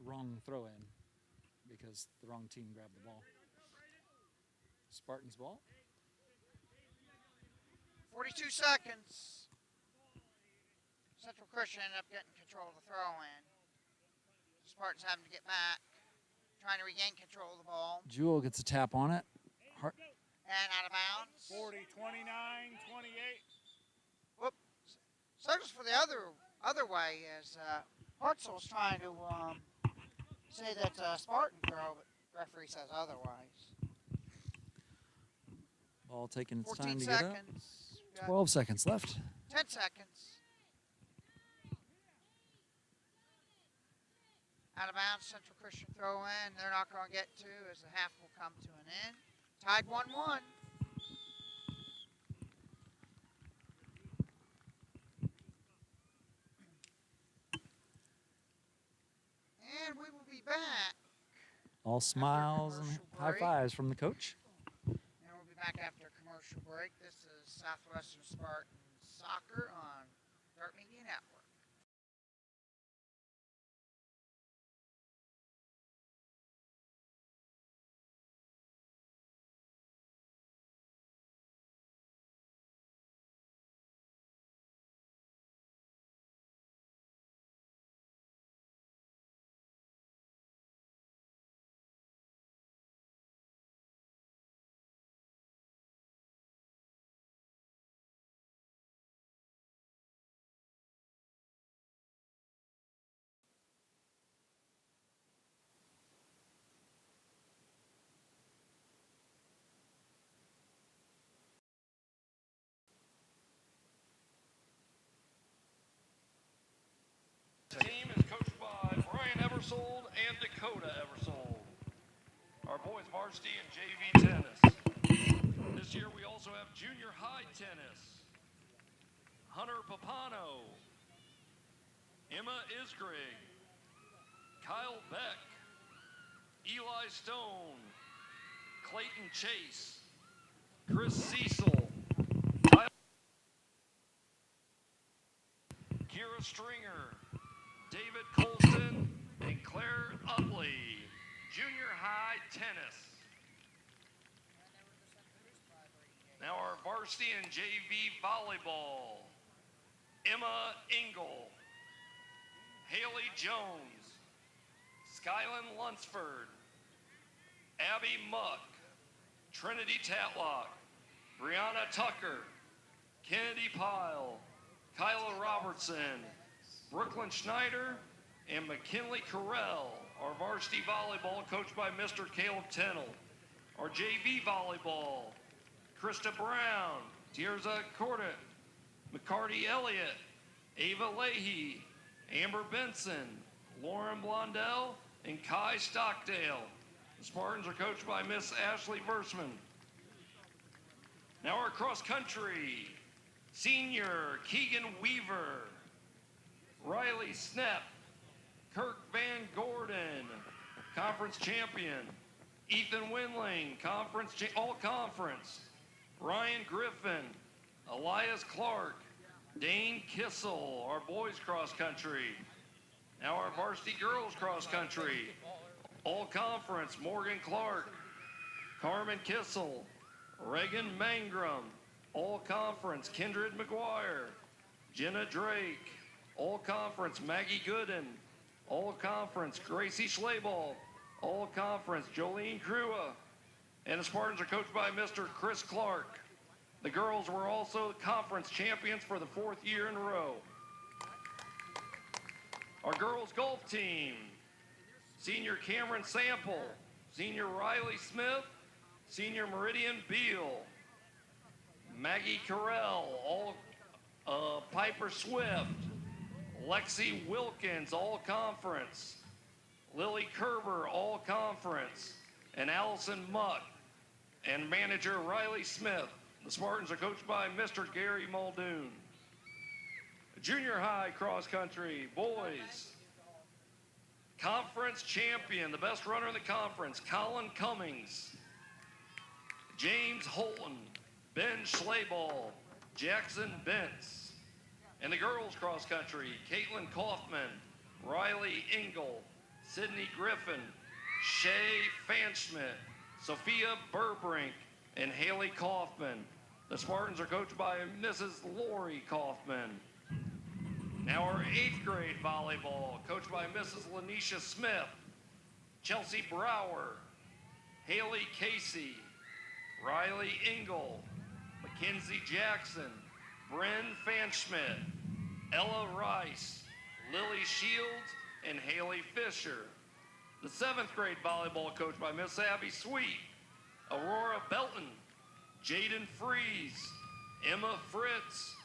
wrong throw-in because the wrong team grabbed the ball. Spartans ball. 42 seconds. Central Christian ended up getting control of the throw-in. Spartans having to get back, trying to regain control of the ball. Jewel gets a tap on it. And out of bounds. 40, 29, 28. Whoop. Circles for the other way is Hartzell's trying to say that's a Spartan throw, but referee says otherwise. Ball taking its 14 time to get up. seconds. 12 seconds left. 10 seconds. Out of bounds, Central Christian throw in. They're not going to get to as the half will come to an end. Tied 1-1. And we will be back. All smiles and commercial high break. fives from the coach. And we'll be back after a commercial break. This is Southwestern Spartans Soccer on Dirt Media Network. The team is coached by Brian Eversold and Dakota Eversold. Our boys varsity and JV tennis. This year we also have junior high tennis. Hunter Papano, Emma Isgrig, Kyle Beck, Eli Stone, Clayton Chase, Chris Cecil, Kira Stringer, David Colston, and Claire Utley. Junior high tennis. Now our varsity and JV volleyball. Emma Engel, Haley Jones, Skyland Lunsford, Abby Muck, Trinity Tatlock, Brianna Tucker, Kennedy Pyle, Kyla Robertson, Brooklyn Schneider, and McKinley Carell. Our varsity volleyball coached by Mr. Caleb Tennell. Our JV volleyball, Krista Brown, Tierza Cordet, McCarty Elliott, Ava Leahy, Amber Benson, Lauren Blondell, and Kai Stockdale. The Spartans are coached by Miss Ashley Versman. Now our cross country, senior Keegan Weaver, Riley Snepp, Kirk Van Gordon, conference champion, Ethan Winling, all conference, Ryan Griffin, Elias Clark, Dane Kissel, our boys cross country. Now our varsity girls cross country, all conference, Morgan Clark, Carmen Kissel, Reagan Mangrum, all conference, Kindred McGuire, Jenna Drake, all conference, Maggie Gooden, all conference, Gracie Schlaball, all conference, Jolene Crua, and the Spartans are coached by Mr. Chris Clark. The girls were also conference champions for the 4th year in a row. Our girls golf team, senior Cameron Sample, senior Riley Smith, senior Meridian Beal, Maggie Carell, all Piper Swift, Lexi Wilkins, all conference, Lily Kerber, all conference, and Allison Muck, and manager Riley Smith. The Spartans are coached by Mr. Gary Muldoon. Junior high cross country, boys. Conference champion, the best runner in the conference, Colin Cummings, James Holton, Ben Schlaball, Jackson Bentz. And the girls cross country, Caitlin Kaufman, Riley Engel, Sydney Griffin, Shay Fanschmidt, Sophia Burbrink, and Haley Kaufman. The Spartans are coached by Mrs. Lori Kaufman. Now our 8th grade volleyball, coached by Mrs. Lanisha Smith, Chelsea Brower, Haley Casey, Riley Engel, Mackenzie Jackson, Bryn Fanschmidt, Ella Rice, Lily Shields, and Haley Fisher. The 7th grade volleyball coached by Miss Abby Sweet, Aurora Belton, Jaden Freeze, Emma Fritz,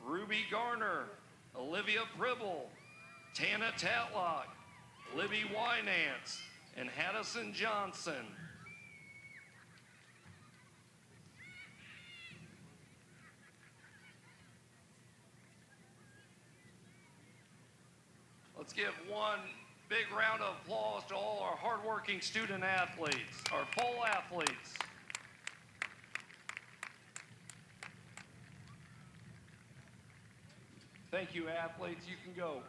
Ruby Garner, Olivia Pribble, Tana Tatlock, Libby Winance, and Haddison Johnson. Let's give one big round of applause to all our hardworking student athletes, our full athletes. Thank you, athletes. You can go.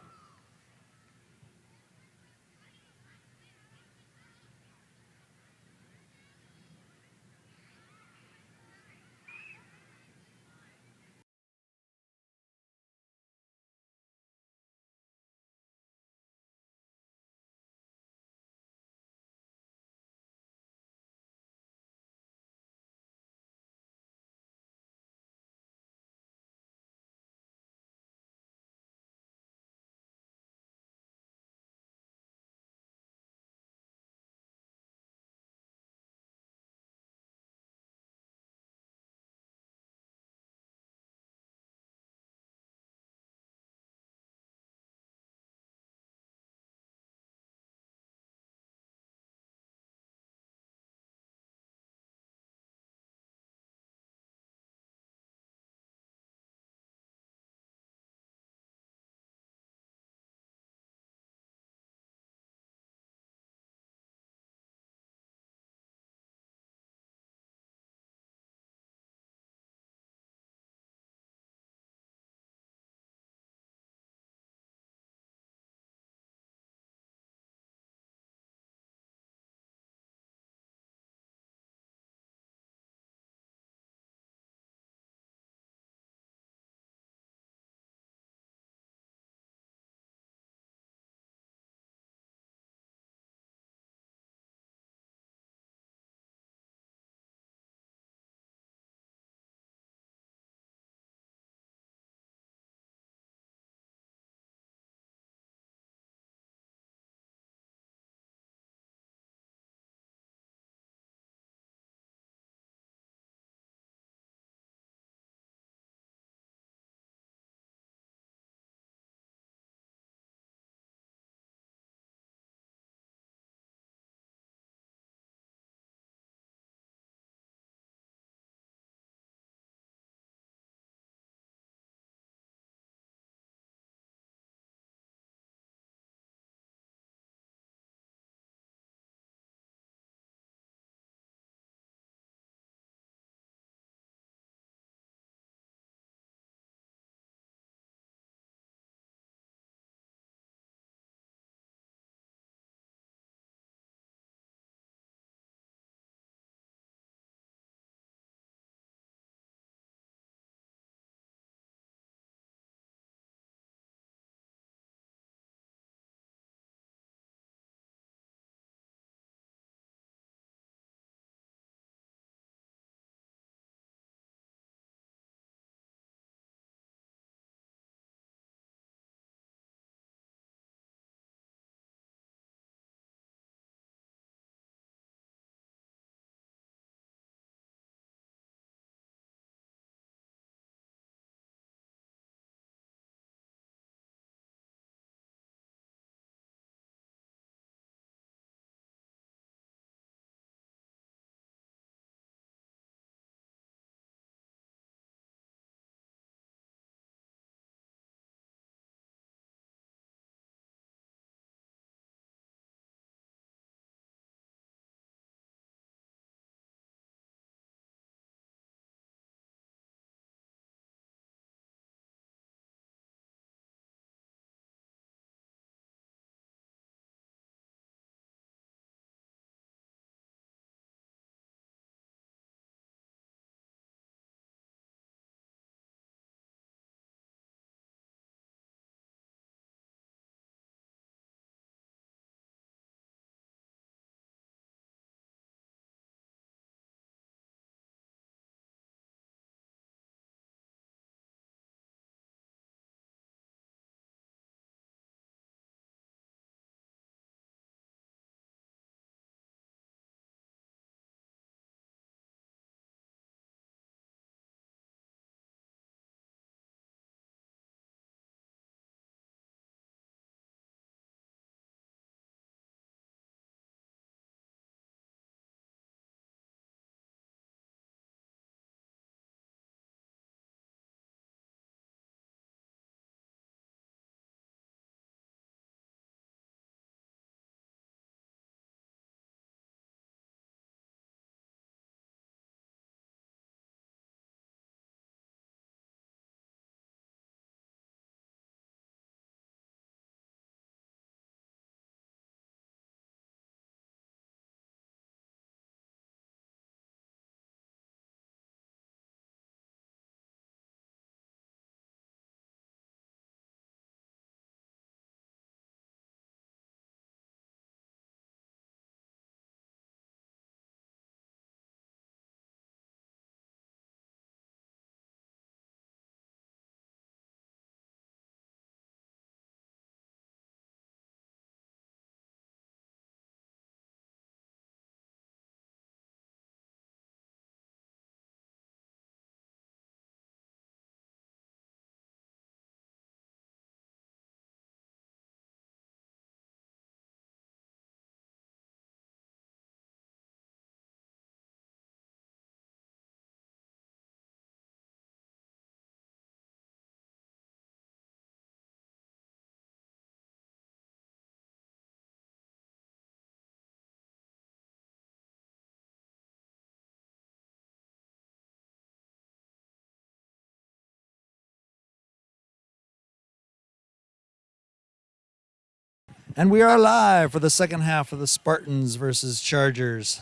And we are live for the second half of the Spartans versus Chargers.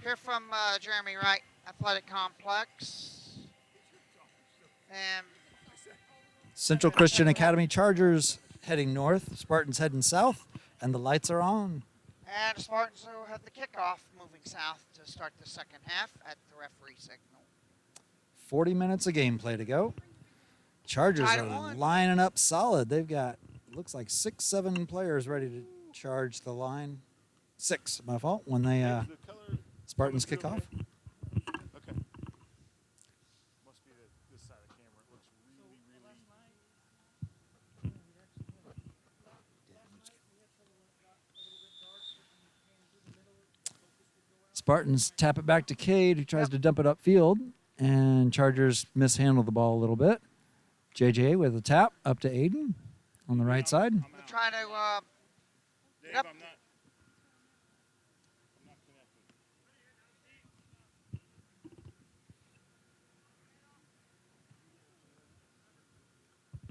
Here from Jeremy Wright Athletic Complex. And Central Christian Academy Chargers heading north, Spartans heading south, and the lights are on. And the Spartans will have the kickoff moving south to start the second half at the referee signal. 40 minutes of gameplay to go. Chargers Tied at are one. lining up solid. They've got, looks like 6, 7 players ready to charge the line. 6, my fault, when they The color Spartans kick off. Okay. Must be this side of the camera. It looks really, really. Spartans tap it back to Cade, who tries to dump it upfield, and Chargers mishandle the ball a little bit. JJ with a tap up to Aiden on the right side. They're trying to Dave, Yep. I'm not connected.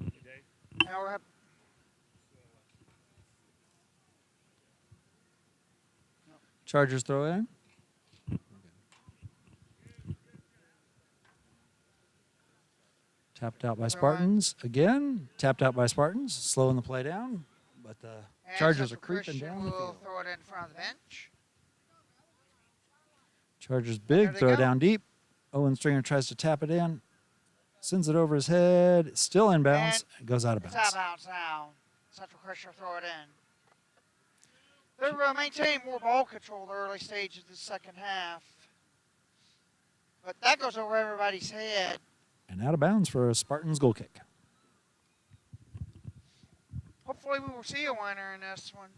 Hey, Dave. now we're Chargers throw in. Tapped out by Spartans again. Tapped out by Spartans, slowing the play down. But the and Chargers are Central creeping Christian down the will field. throw it in front of the bench. Chargers There big, they throw go. down deep. Owen Stringer tries to tap it in. Sends it over his head. Still in bounds. It goes out of It's out of bounds. bounds now. Central Christian will throw it in. They're maintaining more ball control the early stages of the second half. But that goes over everybody's head. And out of bounds for a Spartans goal kick. Hopefully we will see a winner in this one.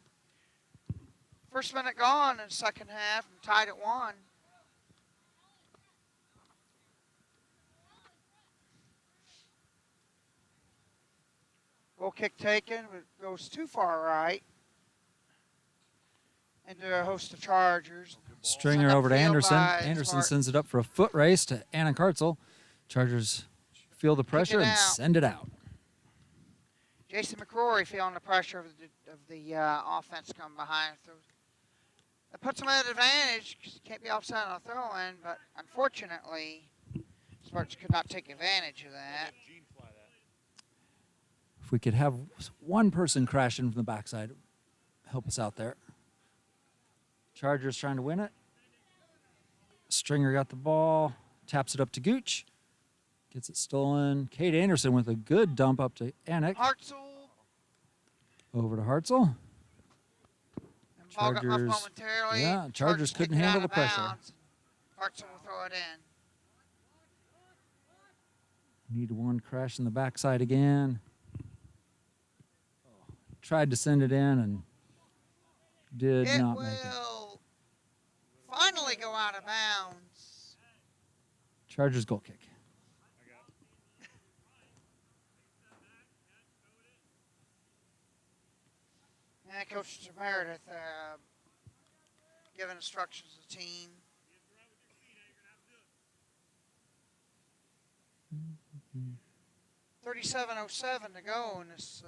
First minute gone in the second half and tied at 1. Goal kick taken, but it goes too far right. Into a host of Chargers. Stringer Sent over to upfield Anderson. by Anderson Spartans. sends it up for a foot race to Anna Kartzel. Chargers feel the pressure and out. send it out. Jason McCrory feeling the pressure of the offense coming behind. That puts them at an advantage because you can't be offside on a throw-in, but unfortunately, Spartans could not take advantage of that. Gene fly that. If we could have one person crash in from the backside, help us out there. Chargers trying to win it. Stringer got the ball, taps it up to Gooch, gets it stolen. Kate Anderson with a good dump up to Anik. Hartzell Over to Hartzell. and ball got left Chargers- momentarily. yeah, Chargers couldn't take it handle out of the pressure. bounds. Hartzell will throw it in. Need one crash in the backside again. Tried to send it in and did It not make it. will finally go out of bounds. Chargers goal kick. And Coach Meredith giving instructions to the team. Mm-hmm. 37:07 to go in this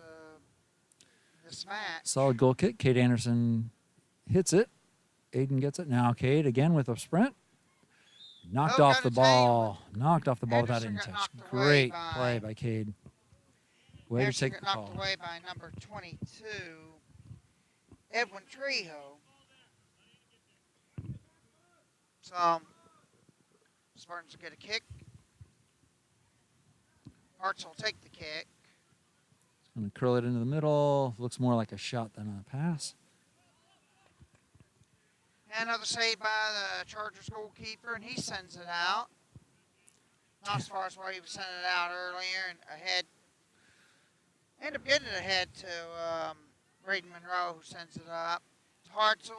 match. Solid goal kick. Kate Anderson hits it. Aiden gets it. Now Kate again with a sprint. Knocked Oh, off got the a ball. Knocked off the ball without Anderson any got touch. knocked away Great by- play by Cade. Way to Anderson take the got knocked call. away by number 22, Edwin Trejo. So, Spartans will get a kick. Hearts will take the kick. Going to curl it into the middle. Looks more like a shot than a pass. And another save by the Chargers goalkeeper, and he sends it out. Not as far as where he was sending it out earlier, and ahead. End up getting it ahead to Braden Monroe, who sends it up. To Hartzell.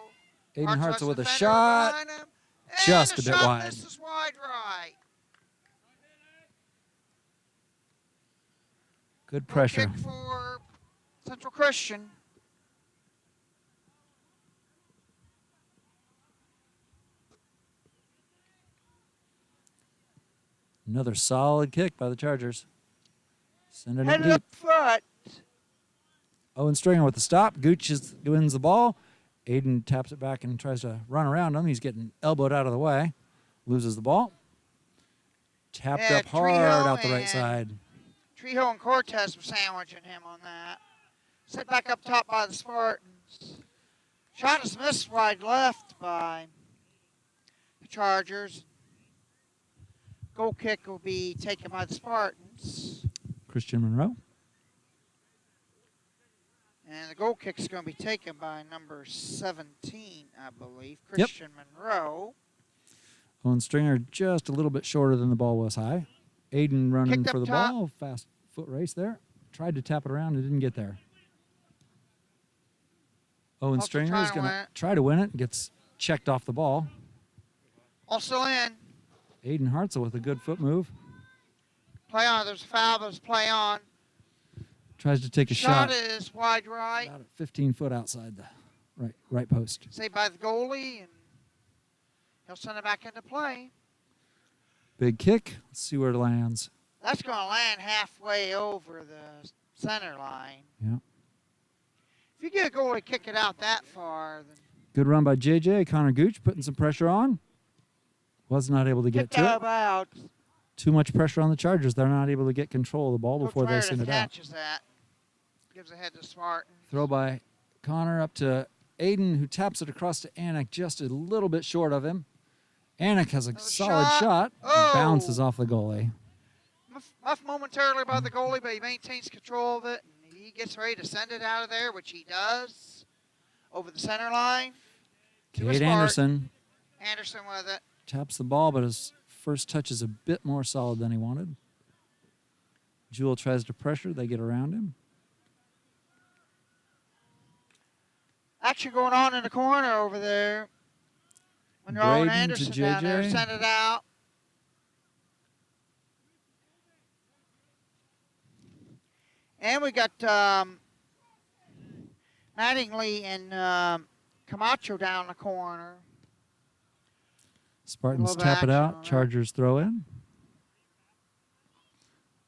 Aiden has Hartzell with a defender shot. behind him, and Just the a bit shot wide. misses wide right. Good Goal pressure. Kick for Central Christian. Another solid kick by the Chargers. Sending it Headed deep. up front. Owen Stringer with the stop. Gooch wins the ball. Aiden taps it back and tries to run around him. He's getting elbowed out of the way. Loses the ball. Tapped Yeah, up hard Trejo out the right and- side. Trejo and Cortez were sandwiching him on that. Set back up top by the Spartans. Shot is missed wide left by the Chargers. Goal kick will be taken by the Spartans. Christian Monroe. And the goal kick is going to be taken by number 17, I believe, Yep. Christian Monroe. Owen Stringer just a little bit shorter than the ball was high. Aiden running Kicked up for the top. ball. Fast foot race there. Tried to tap it around and didn't get there. Owen Also Stringer trying is to going win to it. try to win it. Gets checked off the ball. Also in. Aiden Hartzell with a good foot move. Play on. There's a foul. There's a play on. Tries to take a Shot shot. is wide right. About 15 foot outside the right post. Saved by the goalie, and he'll send it back into play. Big kick. Let's see where it lands. That's going to land halfway over the center line. Yeah. If you get a goalie kick it out that far, then Good run by JJ. Connor Gooch putting some pressure on. Was not able to get kick to it. out. Too much pressure on the Chargers. They're not able to get control of the ball before Coach they Meredith send it out. catches that. Gives ahead to Spartan. Throw by Connor up to Aiden, who taps it across to Anik just a little bit short of him. Anik has a Another solid shot. shot. Oh. Bounces off the goalie. Muffed momentarily by the goalie, but he maintains control of it. And he gets ready to send it out of there, which he does. Over the center line. To a Cade Spartan. Anderson Anderson with it. taps the ball, but his first touch is a bit more solid than he wanted. Jewell tries to pressure. They get around him. Action going on in the corner over there. When they're Owen Braden to Anderson down there, JJ. send it out. And we got Mattingly and Camacho down the corner. Spartans Love tap it action on out. that. Chargers throw in.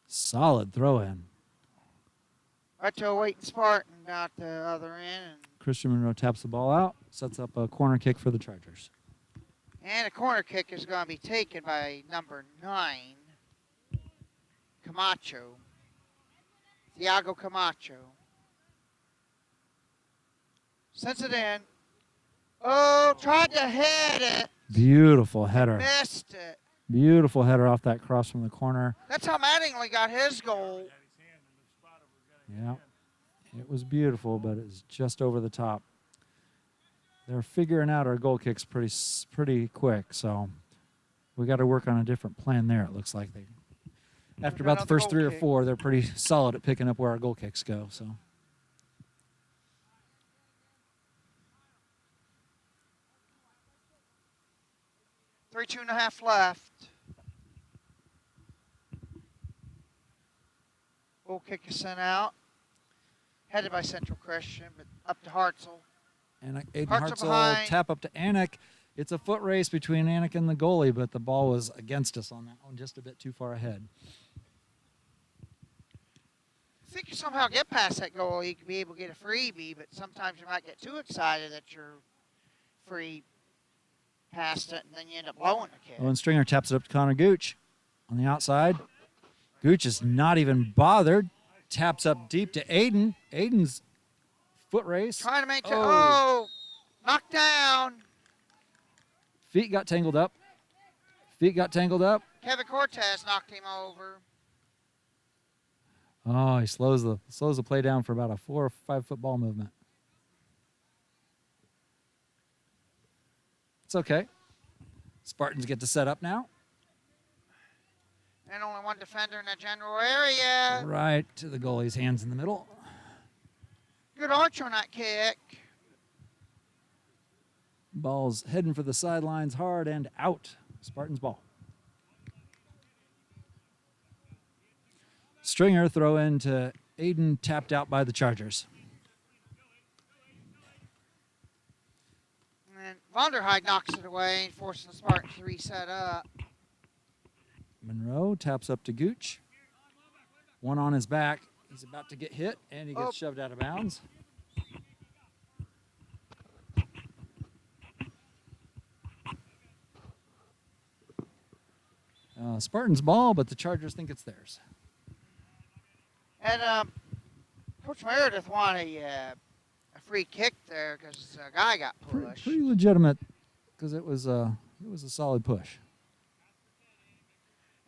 Solid throw in. Right to a waiting Spartan got the other end. Christian Monroe taps the ball out. Sets up a corner kick for the Chargers. And a corner kick is going to be taken by number 9, Camacho. Thiago Camacho. Sends it in. Oh, tried to head it. Beautiful header. Missed it. Beautiful header off that cross from the corner. That's how Mattingly got his goal. Yeah. It was beautiful, but it was just over the top. They're figuring out our goal kicks pretty quick, so we got to work on a different plan there. It looks like they, after about the Another first goal 3 or kick. 4, they're pretty solid at picking up where our goal kicks go. So 2.5 left. Goal kick is sent out. Headed by Central Christian, but up to Hartzell. and Aiden Hartzell Hartzell behind. tap up to Anik. It's a foot race between Anik and the goalie, but the ball was against us on that one, just a bit too far ahead. I think you somehow get past that goal, you could be able to get a freebie, but sometimes you might get too excited that you're free past it, and then you end up blowing the kid. Owen Stringer taps it up to Connor Gooch on the outside. Gooch is not even bothered. Taps up deep to Aiden. Aiden's foot race. Trying to maintain. Oh. Oh, knocked down. Feet got tangled up. Feet got tangled up. Kevin Cortez knocked him over. Oh, he slows the play down for about a 4 or 5 foot ball movement. It's okay. Spartans get to set up now. And only one defender in the general area. Right to the goalie's hands in the middle. Good arch on that kick. Ball's heading for the sidelines hard and out. Spartans ball. Stringer throw in to Aiden, tapped out by the Chargers. And Vonderheide knocks it away, forcing the Spartans to reset up. Monroe taps up to Gooch. One on his back. He's about to get hit, and he Oh. gets shoved out of bounds. Spartans ball, but the Chargers think it's theirs. And Coach Meredith wanted a free kick there because a guy got pushed. Pretty legitimate, because it was a solid push.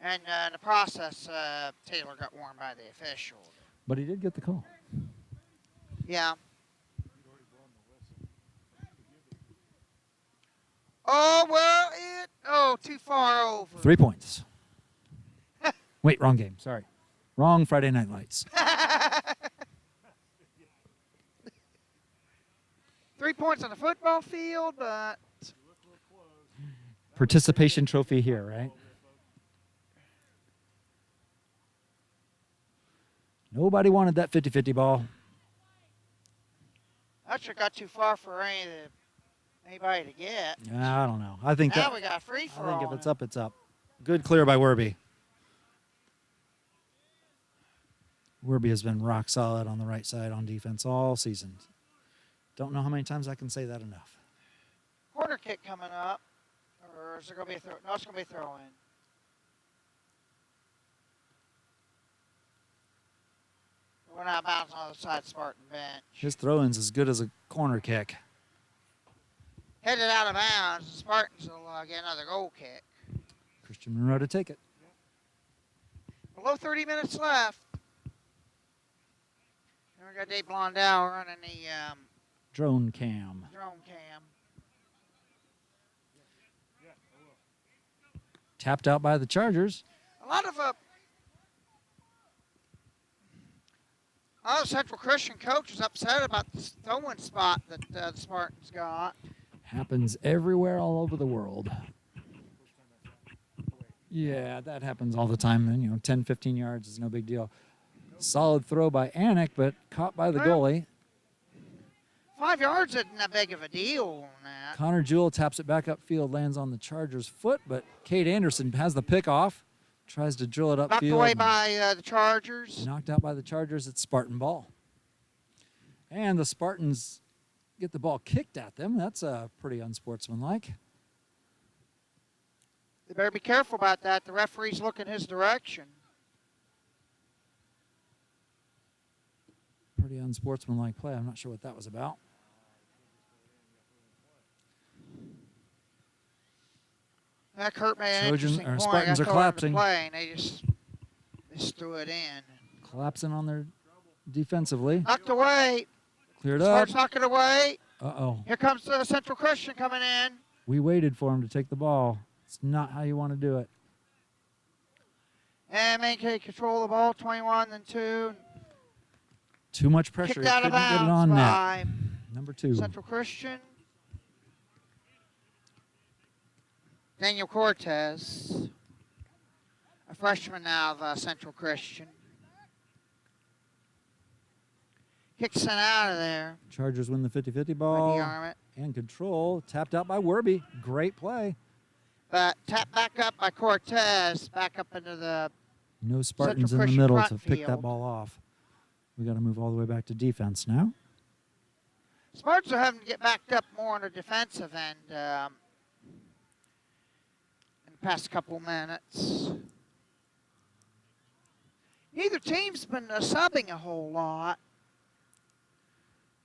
And in the process, Taylor got warned by the official. But he did get the call. Yeah. Oh, well, too far over. 3 points. Wait, wrong game. Sorry. Wrong Friday Night Lights. 3 points on the football field, but Participation trophy here, right? Nobody wanted that 50-50 ball. actually got too far for anybody to get. I don't know. I think Now we got free for I think all. if it's up, it's up. Good clear by Werby. Werby has been rock solid on the right side on defense all season. Don't know how many times I can say that enough. Corner kick coming up. Or is there going to be a throw? No, it's going to be a throw in. Went out of bounds on the other side Spartan bench. His throw-in's as good as a corner kick. Headed out of bounds. The Spartans will get another goal kick. Christian Monroe to take it. Below 30 minutes left. And we got Dave Blondell running the Drone cam. drone cam. Tapped out by the Chargers. A lot of Central Christian coach is upset about the throwing spot that the Spartans got. Happens everywhere all over the world. Yeah, that happens all the time. And 10, 15 yards is no big deal. Solid throw by Anik, but caught by the goalie. 5 yards isn't that big of a deal on that. Connor Jewell taps it back upfield, lands on the Chargers' foot, but Cade Anderson has the pick off, tries to drill it Knocked upfield. away by the Chargers. Knocked out by the Chargers. It's Spartan ball. And the Spartans get the ball kicked at them. That's pretty unsportsmanlike. They better be careful about that. The referee's looking his direction. Pretty unsportsmanlike play. I'm not sure what that was about. That Kurt made an Trojan- interesting or point. Spartans I are told him to collapsing. play, and they just threw it in. Collapsing on their defensively. Knocked away. Cleared up. Spartans knocking away. Uh-oh. Here comes Central Christian coming in. We waited for him to take the ball. It's not how you want to do it. And maintain control of the ball. 21 and 2. Too much pressure. Kicked He out couldn't of get it bounds on net. by Number 2. Central Christian. Daniel Cortez, a freshman now of Central Christian. Kick sent out of there. Chargers win the 50-50 By ball. DeArmond. And control. Tapped out by Werby. Great play. But tapped back up by Cortez, back up into the No Spartans in the Christian middle to front pick that field. ball off. We got to move all the way back to defense now. Spartans are having to get backed up more on the defensive end in the past couple minutes. Neither team's been subbing a whole lot.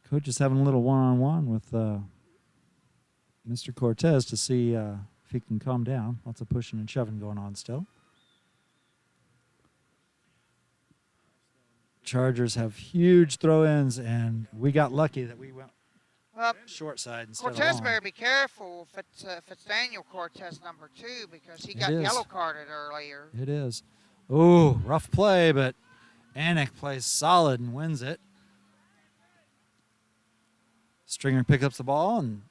Coach is having a little one-on-one with Mr. Cortez to see if he can calm down. Lots of pushing and shoving going on still. Chargers have huge throw-ins, and we got lucky that we went Well, short side instead Cortez of better long. be careful if it's Daniel Cortez number 2 because he got It is. yellow carded earlier. It is. Ooh, rough play, but Anik plays solid and wins it. Stringer picks up the ball and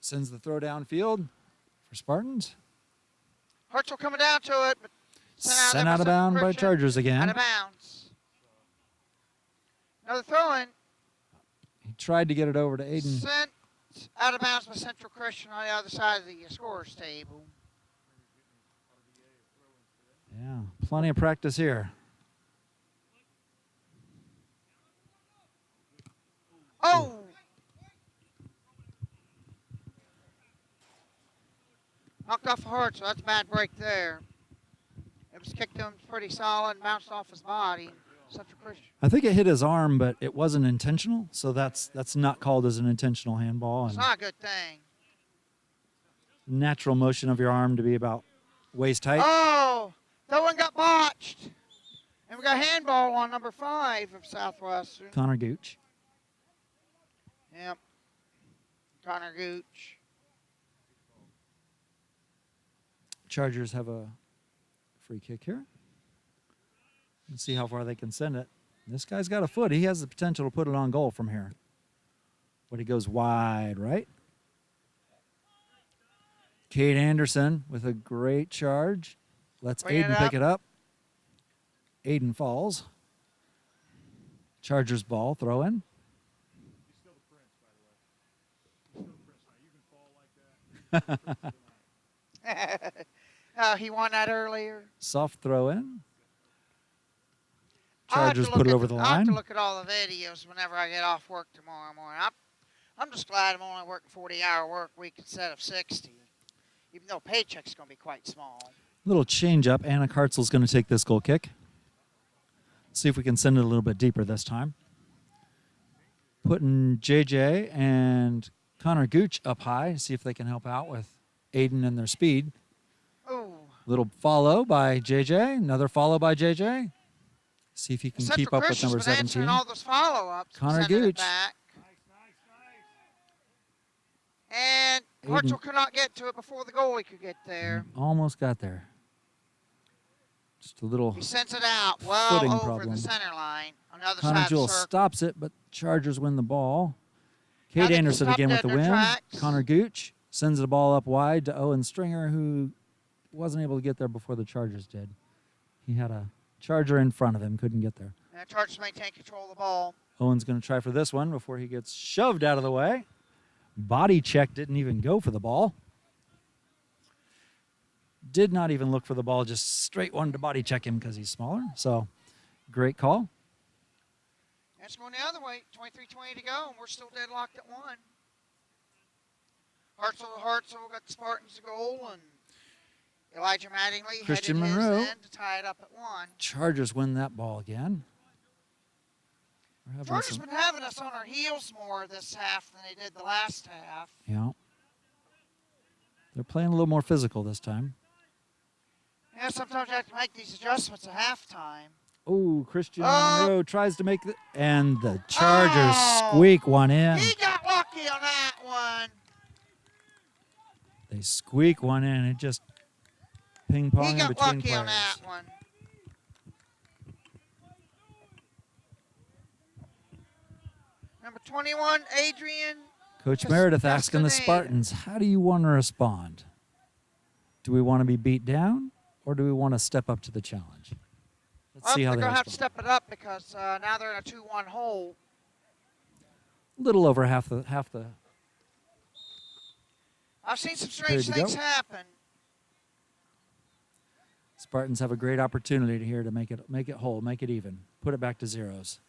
sends the throw downfield for Spartans. Hartzell coming down to it, but Sent out of bounds by Christian. Chargers again. Out of bounds. Another throw in. He tried to get it over to Aiden. Sent out of bounds by Central Christian on the other side of the scorer's table. Yeah, plenty of practice here. Knocked off the heart, so that's a bad break there. It was kicked him pretty solid and bounced off his body. Central Christian. I think it hit his arm, but it wasn't intentional, so that's not called as an intentional handball. It's And not a good thing. natural motion of your arm to be about waist height. Oh, that one got botched. And we got handball on number 5 of Southwestern. Connor Gooch. Yep. Connor Gooch. Chargers have a free kick here. Let's see how far they can send it. This guy's got a foot. He has the potential to put it on goal from here. But he goes wide right. Cade Anderson with a great charge. Lets Bring it Aiden up. pick it up. Aiden falls. Chargers ball, throw in. He's still the prince, by the way. He's still the prince now. You can fall like that. He won that earlier. Soft throw in. I'll have to Chargers look put it at over the I'll have line. to look at all the videos whenever I get off work tomorrow morning. I'm just glad I'm only working 40-hour work week instead of 60, even though paycheck's going to be quite small. Little change up. Anna Kartzel's going to take this goal kick. See if we can send it a little bit deeper this time. Putting JJ and Connor Gooch up high. See if they can help out with Aiden and their speed. Ooh. Little follow by JJ. Another follow by JJ. See if he can Central keep up with Christian's number been answering 17. all those follow-ups. and Connor sending it Gooch. back. Nice, nice, And Aiden. Hartzell could not get to it before the goalie could get there. Almost got there. Just a little. He sends it out well Footing over problem. the center line on the other Connor side of Jewell the circle. stops it, but Chargers win the ball. Now Cade they can Anderson stop again with dead the in their win. tracks. Connor Gooch sends the ball up wide to Owen Stringer, who wasn't able to get there before the Chargers did. He had a Charger in front of him, couldn't get there. And the Chargers maintain control of the ball. Owen's going to try for this one before he gets shoved out of the way. Body check, didn't even go for the ball. Did not even look for the ball, just straight wanted to body check him because he's smaller. So, great call. And it's going the other way. 23-20 to go, and we're still deadlocked at 1. Hartzell got the Spartans a goal, and Elijah Mattingly Christian headed Monroe. his in to tie it up at 1. Chargers win that ball again. We're having Chargers some- been having us on our heels more this half than they did the last half. Yeah. They're playing a little more physical this time. Yeah, sometimes you have to make these adjustments at halftime. Oh, Christian Oh. Monroe tries to make and the Chargers Oh. squeak one in. He got lucky on that one. They squeak one in. It just ping He ponging got between lucky players. on that one. Number 21, Adrian. Coach Just- Meredith just asking the an eight. Spartans, how do you want to respond? Do we want to be beat down or do we want to step up to the challenge? Let's see how They're they going to have to respond. step it up because now they're in a 2-1 hole. A little over half the I've seen some strange Period to things go. happen. Spartans have a great opportunity here to make it whole, make it even, put it back to zeros.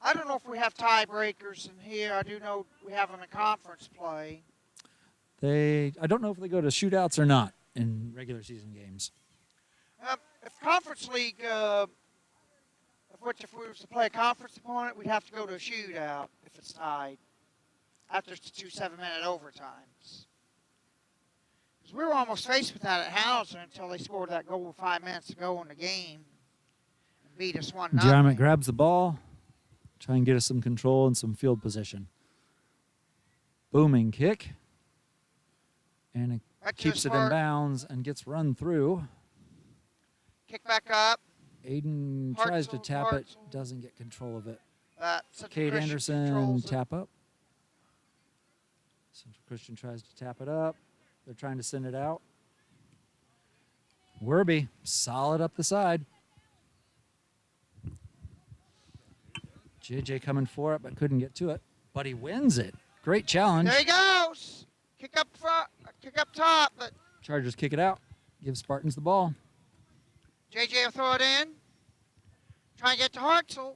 I don't know if we have tiebreakers in here. I do know we have them in conference play. I don't know if they go to shootouts or not in regular season games. If conference league, if we were to play a conference opponent, we'd have to go to a shootout if it's tied after 2 7-minute overtimes. Because we were almost faced with that at Hauser until they scored that goal with 5 minutes to go in the game and beat us 1-0. Jarrett grabs the ball, try and get us some control and some field position. Booming kick. And it Back to keeps the it in Spark. bounds and gets run through. Kick back up. Aiden tries to Hartzell, tap it, Hartzell. doesn't get control of it. Central Cade Christian Anderson controls it. tap up. Central Christian tries to tap it up. They're trying to send it out. Werby, solid up the side. JJ coming for it, but couldn't get to it. But he wins it. Great challenge. There he goes. Kick up front, kick up top, but Chargers kick it out. Give Spartans the ball. JJ will throw it in. Try and get to Hartzell.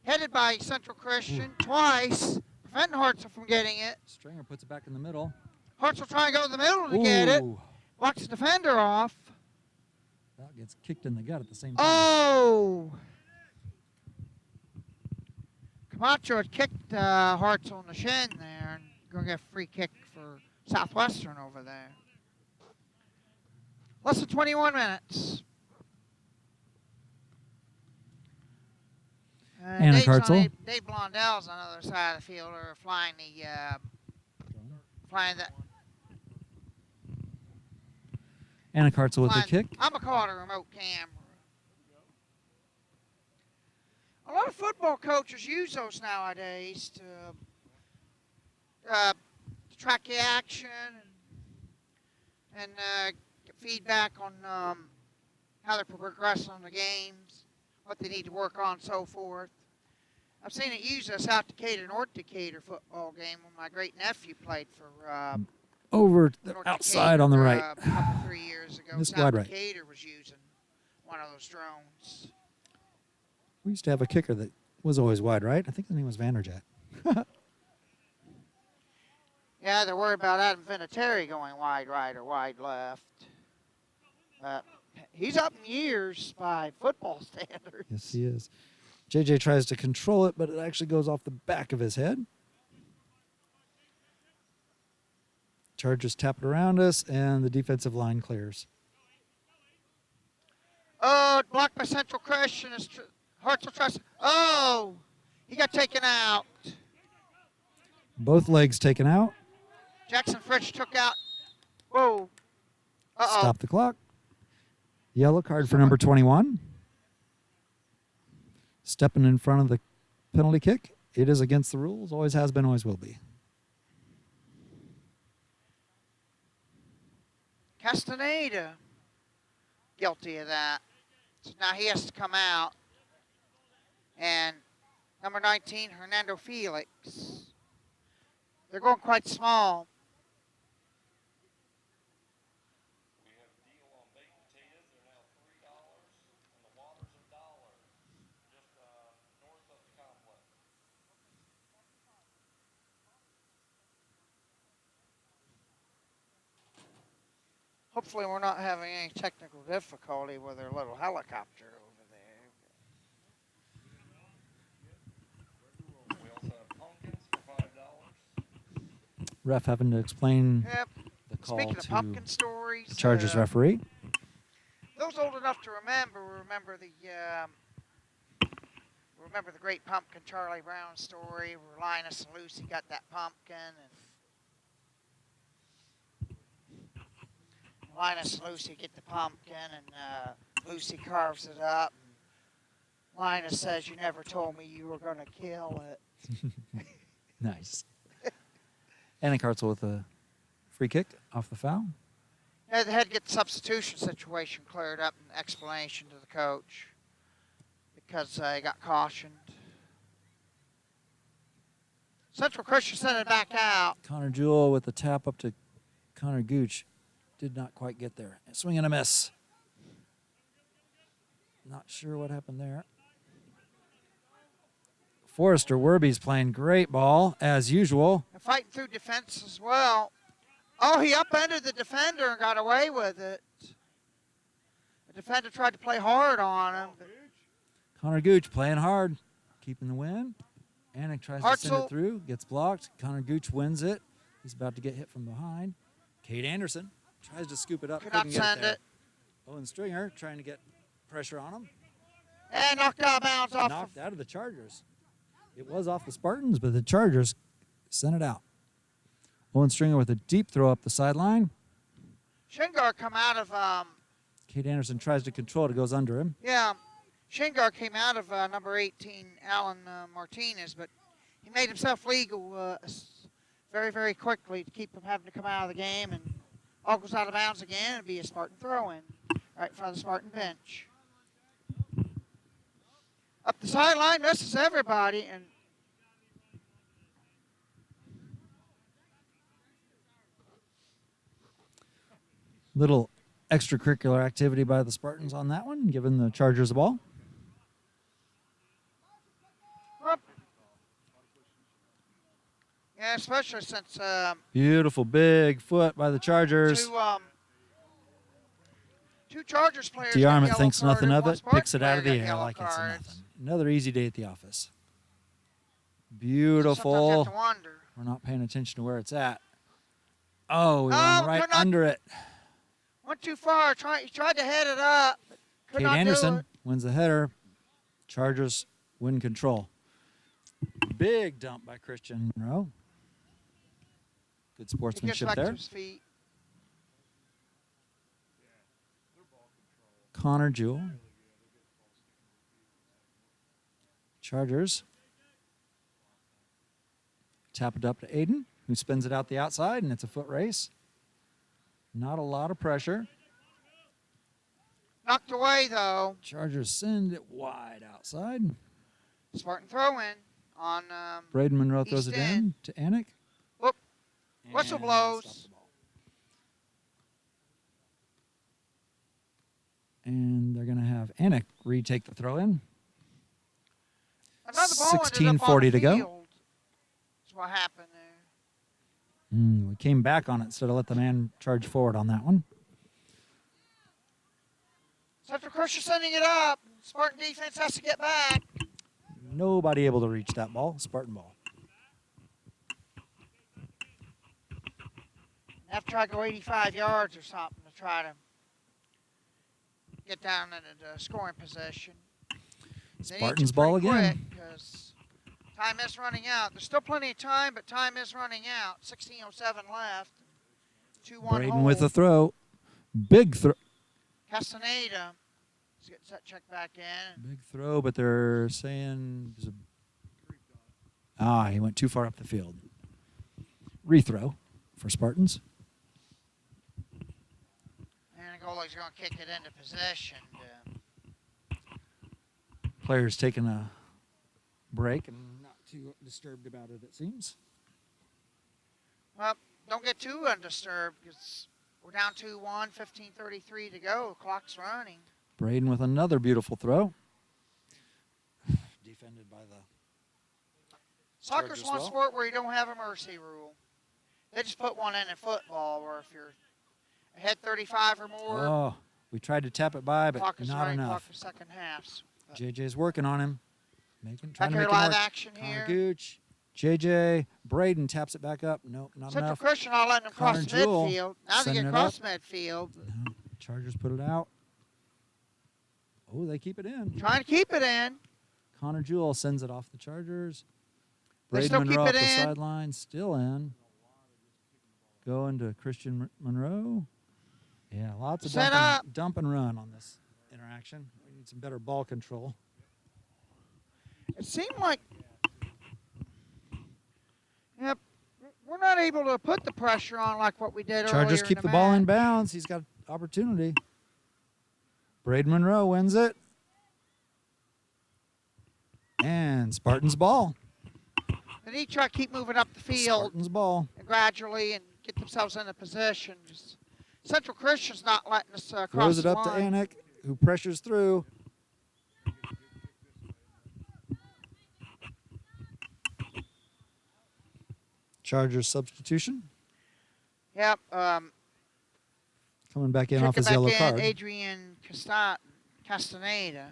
Headed by Central Christian twice. preventing Hartzell from getting it. Stringer puts it back in the middle. Hartzell trying to go to the middle to get it. Ooh. Blocks the defender off. That gets kicked in the gut at the same time. Oh! Camacho had kicked Hartzell in the shin there, and going to get a free kick for Southwestern over there. Less than 21 minutes. Anna Hartzell. Dave Blondell's on the other side of the field, or flying that. Anna Hartzell with the kick. I'm going to call it a remote camera. A lot of football coaches use those nowadays to track the action and get feedback on how they're progressing on the games, what they need to work on, so forth. I've seen it used at South Decatur, North Decatur football game when my great nephew played for over the North outside Decatur, on the right. a couple, 3 years ago. This South wide right. Decatur was using one of those drones. We used to have a kicker that was always wide right. I think his name was Vanderjet. Yeah, they're worried about Adam Vinatieri going wide right or wide left. He's up in years by football standards. Yes, he is. JJ tries to control it, but it actually goes off the back of his head. Chargers tap it around us, and the defensive line clears. Oh, blocked by Central Christian. Hartzell tries. Oh, he got taken out. Both legs taken out. Jackson Fritsch took out. Whoa. Uh-oh. Stop the clock. Yellow card for number 21. Stepping in front of the penalty kick. It is against the rules. Always has been, always will be. Castaneda guilty of that. So now he has to come out. And number 19, Hernando Felix. They're going quite small. We have a deal on baked potatoes. They're now $3, and the water's $1, just north of the complex. Hopefully we're not having any technical difficulty with their little helicopter over there. We also have pumpkins for $5. Ref having to explain Yep. the call Speaking of to pumpkin stories, the Chargers referee. those old enough to remember the great pumpkin Charlie Brown story where Linus and Lucy got that pumpkin, and Linus and Lucy get the pumpkin, and Lucy carves it up. Linus says, "You never told me you were going to kill it." Nice. Anna Hartzell with a free kick off the foul. Yeah, they had to get the substitution situation cleared up and explanation to the coach because they got cautioned. Central Christian sent it back out. Connor Jewell with the tap up to Connor Gooch. Did not quite get there. Swing and a miss. Not sure what happened there. Forrester Werby's playing great ball, as usual. And fighting through defense as well. Oh, he upended the defender and got away with it. The defender tried to play hard on him. But Connor Gooch playing hard, keeping the win. Anik tries to send Hartzell. it through, gets blocked. Connor Gooch wins it. He's about to get hit from behind. Kate Anderson tries to scoop it up. Could not couldn't get send there. it. Owen Stringer trying to get pressure on him. And knocked out of bounds off. Knocked out of the Chargers. It was off the Spartans, but the Chargers sent it out. Owen Stringer with a deep throw up the sideline. Shingar come out of, Kate Anderson tries to control it. It goes under him. Shingar came out of number 18, Alan Martinez, but he made himself legal very, very quickly to keep him having to come out of the game, and all goes out of bounds again and be a Spartan throw-in right in front of the Spartan bench. Up the sideline, misses everybody, and Little extracurricular activity by the Spartans on that one, giving the Chargers the ball. Yeah, especially since Beautiful big foot by the Chargers. two Chargers players got DeArmond yellow thinks nothing carded, of one it, Spartan picks it out of the player got air yellow like it's cards. nothing. Another easy day at the office. So sometimes you Beautiful. have to wonder. We're not paying attention to where it's at. Oh, we Oh, went right could not- under it. Went too far. He tried to head it up, but could Kate not do Anderson it. wins the header. Chargers win control. Big dump by Christian Monroe. Good He gets sportsmanship back to there. his feet. Connor Jewell. Chargers. Tap it up to Aiden, who spins it out the outside, and it's a foot race. Not a lot of pressure. Knocked away, though. Chargers send it wide outside. Spartan throw in on. Braden Monroe throws East it in End. to Anik. Whoop. Whistle And blows. stops the ball. And they're going to have Anik retake the throw in. Another ball ended up on 16:40 the to go. field. That's what happened there. We came back on it instead of let the man charge forward on that one. Central Christian sending it up. Spartan defense has to get back. Nobody able to reach that ball. Spartan ball. Have to try to go 85 yards or something to try to get down into the scoring position. They need to Spartans ball pretty again. quick 'cause time is running out. There's still plenty of time, but time is running out. 16:07 left. 2-1 Braden hold. with the throw. Big throw. Castaneda is getting set check back in. Big throw, but they're saying he went too far up the field. Rethrow for Spartans. And the goalie's going to kick it into possession. Players taking a break and not too disturbed about it, it seems. Well, don't get too undisturbed because we're down 2-1, 15:33 to go. Clock's running. Braden with another beautiful throw. Defended by the Soccer's Chargers one well. sport where you don't have a mercy rule. They just put one in football where if you're ahead 35 or more, Oh, we tried to tap it by, but clock is not running, clock enough. is second half. But JJ's working on him. Trying back to here make it live work. action Connor here. Gooch. JJ. Braden taps it back up. Nope, not Central enough. Christian not letting them cross Connor Jewell midfield. Now they sending get it across midfield. No, Chargers put it out. Oh, they keep it in. Trying to keep it in. Connor Jewell sends it off the Chargers. They Braden still keep Monroe it off the in. sideline, still in. Going to Christian Monroe. Yeah, lots of Set dump and run on this interaction. We need some better ball control. It seemed like we're not able to put the pressure on like what we did Chargers earlier keep in the the ball in match. bounds. He's got opportunity. Braden Monroe wins it. And Spartans ball. They need to try to keep moving up the field Spartans ball. gradually and get themselves into position. Just Central Christian's not letting us cross Throws it the up to line. Anik, who pressures through. Chargers substitution. Yep. Coming back in off Kicking his back yellow in, card. Adrian Castaneda.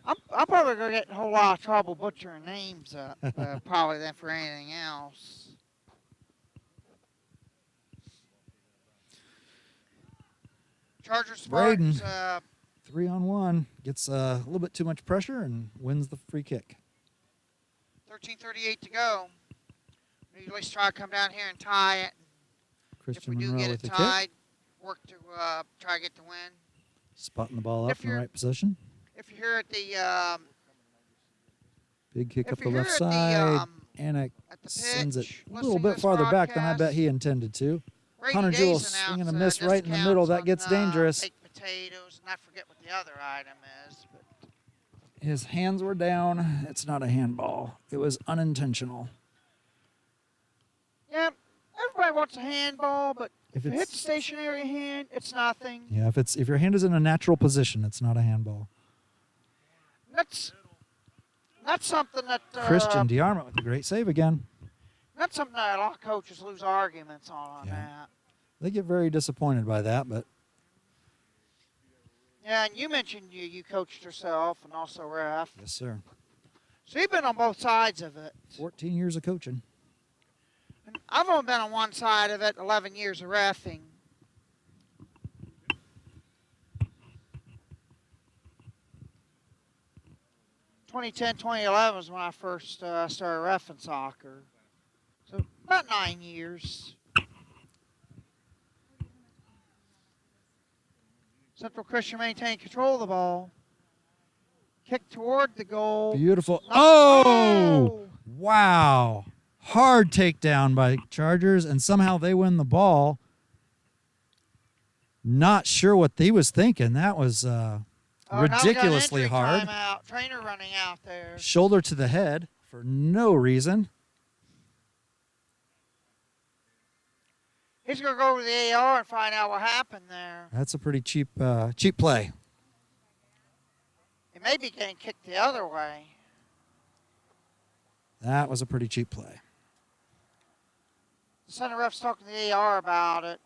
I'm probably going to get in a whole lot of trouble butchering names up, probably than for anything else. Chargers Braden. Spartans, 3-on-1. Gets a little bit too much pressure and wins the free kick. 13:38 to go. We at least try to come down here and tie it. Christian If we do Monroe get with it the tied, kick. work to try to get the win. Spotting the ball up If in the you're- right position. If you're here at the Big kick if up the you're here left at the, side. Anik at the sends it pitch, a little listening to bit this farther back than I broadcast, bet he intended to. Brady Connor Day's Jewell announced, swinging a miss right in the discounts middle. That on, gets dangerous. baked potatoes, and I forget what the other item is. But His hands were down. It's not a handball. It was unintentional. yeah, everybody wants a handball, but If if it hits it's- a stationary hand, it's nothing. Yeah, if your hand is in a natural position, it's not a handball. That's That's something that Christian DeArmond with a great save again. that's something that a lot of coaches lose arguments on Yeah. that. They get very disappointed by that, but Yeah, and you mentioned you coached yourself and also ref. yes, sir. So you've been on both sides of it. 14 years of coaching. And I've only been on one side of it, 11 years of reffing. (2010, 2011) was when I first started reffing soccer. So about 9 years. Central Christian maintained control of the ball. Kick toward the goal. Beautiful. Not- Oh! Wow. Hard takedown by Chargers, and somehow they win the ball. Not sure what he was thinking. That was Oh, now we got an ridiculously injury hard. timeout. Trainer running out there. Shoulder to the head for no reason. He's going to go over to the AR and find out what happened there. That's a pretty cheap play. He may be getting kicked the other way. That was a pretty cheap play. The center ref's talking to the AR about it.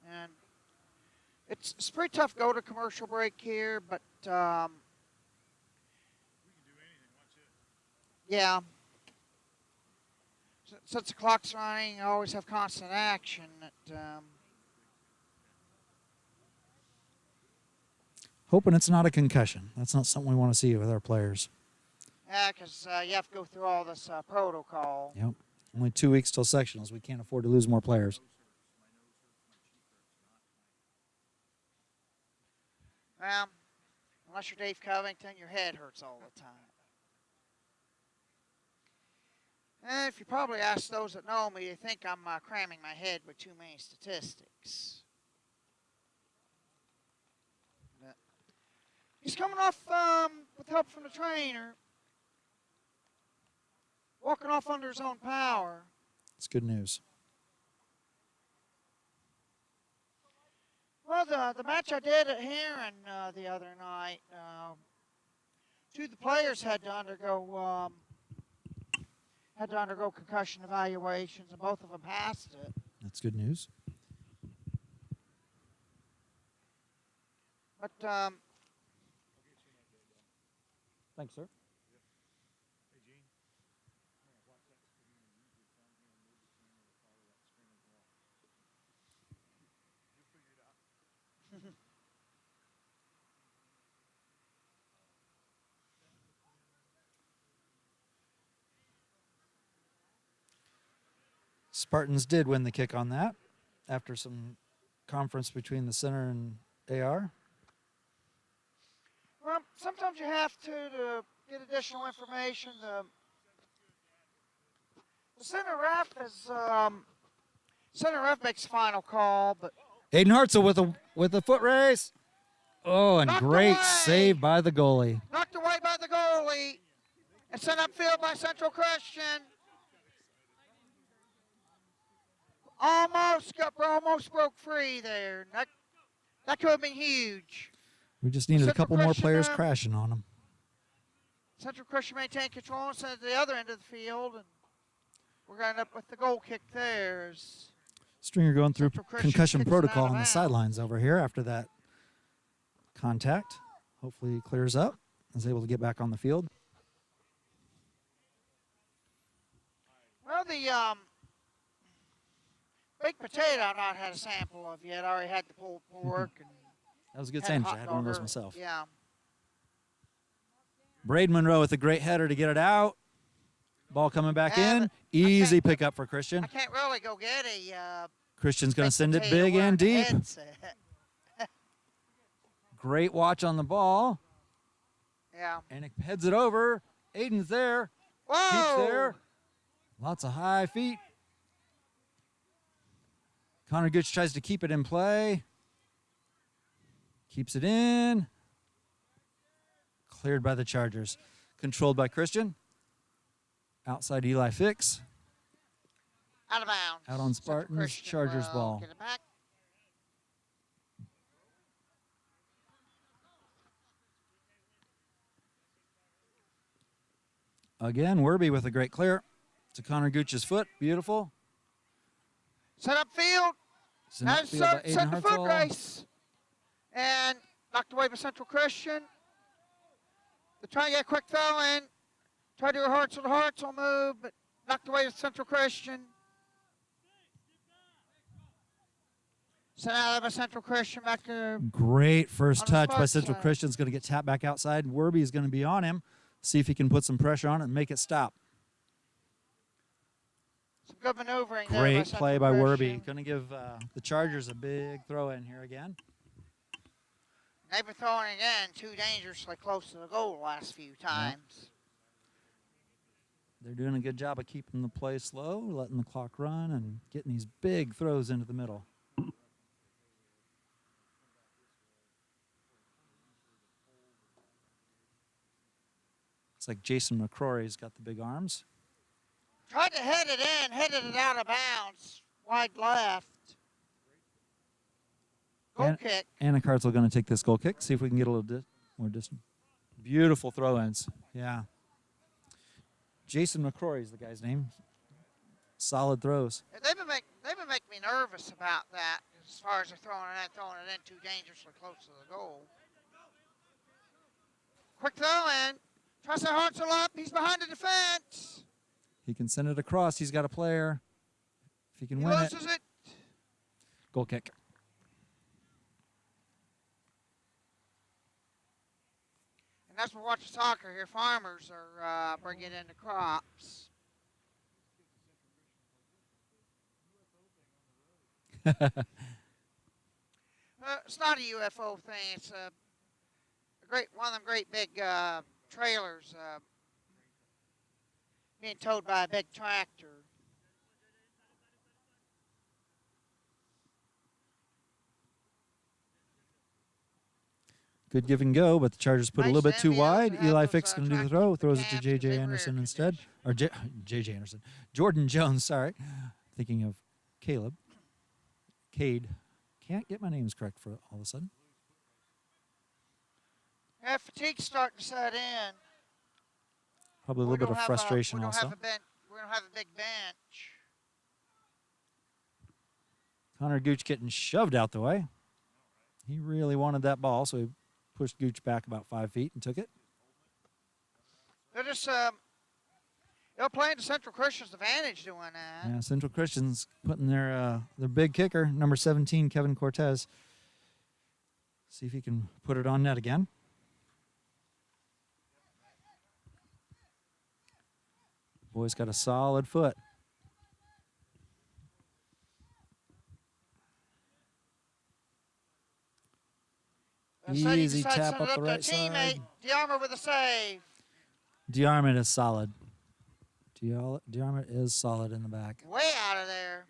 And it's a pretty tough go to commercial break here, but yeah. Since the clock's running, I always have constant action. Hoping it's not a concussion. That's not something we want to see with our players. Yeah, because you have to go through all this protocol. Yep. Only 2 weeks till sectionals. We can't afford to lose more players. Well, unless you're Dave Covington, your head hurts all the time. And if you probably ask those that know me, they think I'm cramming my head with too many statistics. But he's coming off with help from the trainer. Walking off under his own power. It's good news. Well, the match I did at Heron the other night, two of the players had to undergo concussion evaluations, and both of them passed it. That's good news. But Thanks, sir. Spartans did win the kick on that after some conference between the center and AR. well, sometimes you have to get additional information. The center ref makes the final call, but Aiden Hartzell with a foot race. Oh, and Knocked great away. save by the goalie. knocked away by the goalie and sent upfield by Central Christian. Almost broke free there. That could have been huge. We just needed a Central couple more Christian, players crashing on him. Central Christian maintained control and sent it to the other end of the field, and we're going to end up with the goal kick there. Stringer going through Central Christian concussion kicks it protocol out of on the bounds. sidelines over here after that contact. Hopefully he clears up and is able to get back on the field. Well, the baked potato I've not had a sample of yet. I already had the pulled pork. And That was a good had sandwich. hot I had one of those dog myself. Yeah. Braden Monroe with a great header to get it out. Ball coming back Yeah, in. but Easy can't- pickup for Christian. I can't really go get a Christian's going to baked send it potato big wearing and a deep. headset. Great watch on the ball. Yeah. And it heads it over. Aiden's there. Whoa! Keeps there. Lots of high feet. Connor Gooch tries to keep it in play. Keeps it in. Cleared by the Chargers. Controlled by Christian. Outside Eli Fix. Out of bounds. Out on Central Spartans. Christian Chargers will ball. Get it back. Again, Werby with a great clear to Connor Gooch's foot. Beautiful. Set up field. Sent Now upfield by Aiden set the foot Hartzell. race. And knocked away by Central Christian. They're trying to get a quick throw in. Try to do a Hartzell move, but knocked away with Central Christian. Sent out there by Central Christian back to. Great first on the touch by Spark Central side. Christian's going to get tapped back outside. Werby is going to be on him. See if he can put some pressure on it and make it stop. Some good maneuvering there. Great play by Central Werby. Christian. Going to give the Chargers a big throw in here again. They've been throwing again too dangerously close to the goal the last few times. They're doing a good job of keeping the play slow, letting the clock run, and getting these big throws into the middle. Looks like Jason McCrory's got the big arms. Tried to head it in, headed it out of bounds, wide left. Goal kick. Anna Cartzel going to take this goal kick. See if we can get a little more distant. Beautiful throw-ins. Yeah. Jason McCrory is the guy's name. Solid throws. They've been making me nervous about that as far as they're throwing it in too dangerously close to the goal. Quick throw in. Tries to Hartzell up. He's behind the defense. He can send it across. He's got a player. If he can He win it. loses it. Goal kick. And that's what we're watching soccer here. Farmers are bringing in the crops. It's not a UFO thing. It's a one of them great big trailers being towed by a big tractor. Good give and go, but the Chargers put a little bit too wide. Eli Those, Fick's going to do the tractors throw. with Throws it to cabs, J.J. big Anderson rear instead. Or J.J. Anderson. Jordan Jones, sorry. Thinking of Caleb. Cade. Can't get my names correct for all of a sudden. Yeah, fatigue's starting to set in. Probably a We little bit don't of have frustration we don't also. Have we don't have a big bench. Connor Gooch getting shoved out the way. He really wanted that ball, so he pushed Gooch back about 5 feet and took it. They're just they're playing to Central Christian's advantage doing that. Yeah, Central Christian's putting their big kicker, number 17, Kevin Cortez. See if he can put it on net again. Boy's got a solid foot. Easy tap up the right side. DeArmor with a save. DeArmond is solid. DeArmond is solid in the back. Way out of there.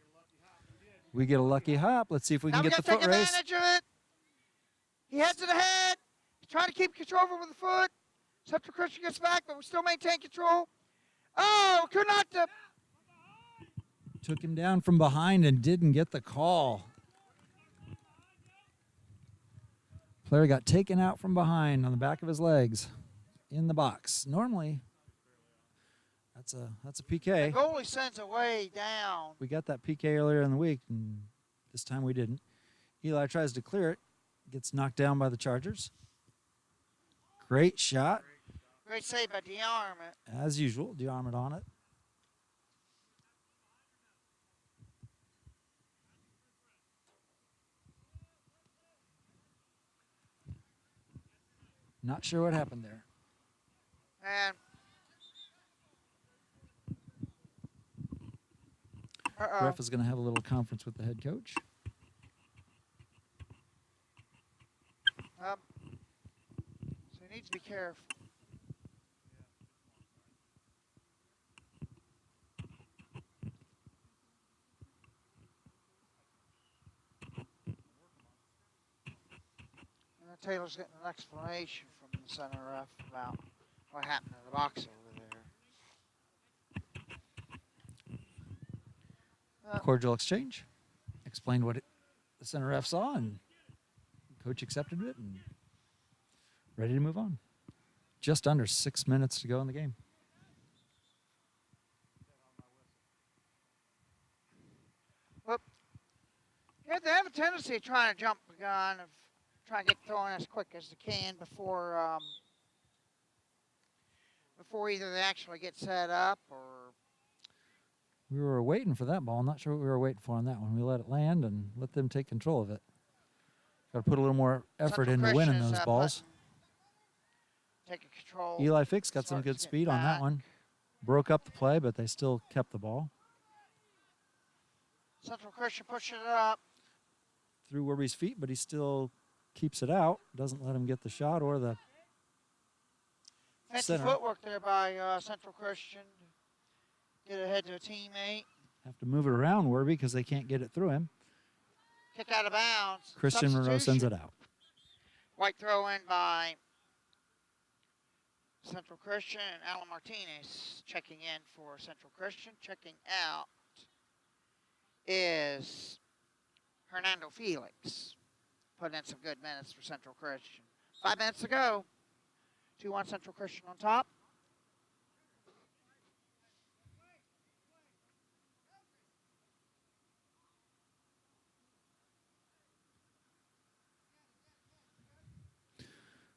We get a lucky hop. Let's see if we Now can we get the got to foot take race. advantage of it. He heads it ahead. He's trying to keep control over with the foot. Central Christian gets back, but we still maintain control. Oh, could not. Took him down from behind and didn't get the call. Player got taken out from behind on the back of his legs in the box. Normally, that's a The PK. goalie sends it way down. We got that PK earlier in the week, and this time we didn't. Eli tries to clear it, gets knocked down by the Chargers. Great shot, Great save by DeArmor. as usual. DeArmond on it. Not sure what happened there. And Ref is going to have a little conference with the head coach. so he needs to be careful. Taylor's getting an explanation from the center ref about what happened in the box over there. Cordial exchange. Explained what the center ref saw, and coach accepted it, and ready to move on. Just under 6 minutes to go in the game. Yeah, they have a tendency of trying to jump the gun, of trying to get throwing as quick as they can before either they actually get set up or. We were waiting for that ball. I'm not sure what we were waiting for on that one. We let it land and let them take control of it. Got to put a little more effort Central into Christian winning is, those balls. Taking control. Eli Fix got some Spartans good getting speed on that back. one. Broke up the play, but they still kept the ball. Central Christian pushing it up. Through Werby's feet, but he still keeps it out. Doesn't let him get the shot or the Fancy center. footwork there by Central Christian. Get ahead to a teammate. Have to move it around Werby because they can't get it through him. Kick out of bounds. Christian Monroe sends it out. White throw in by Central Christian, and Alan Martinez checking in for Central Christian. Checking out is Hernando Felix. Putting in some good minutes for Central Christian. 5 minutes to go. 2-1 Central Christian on top.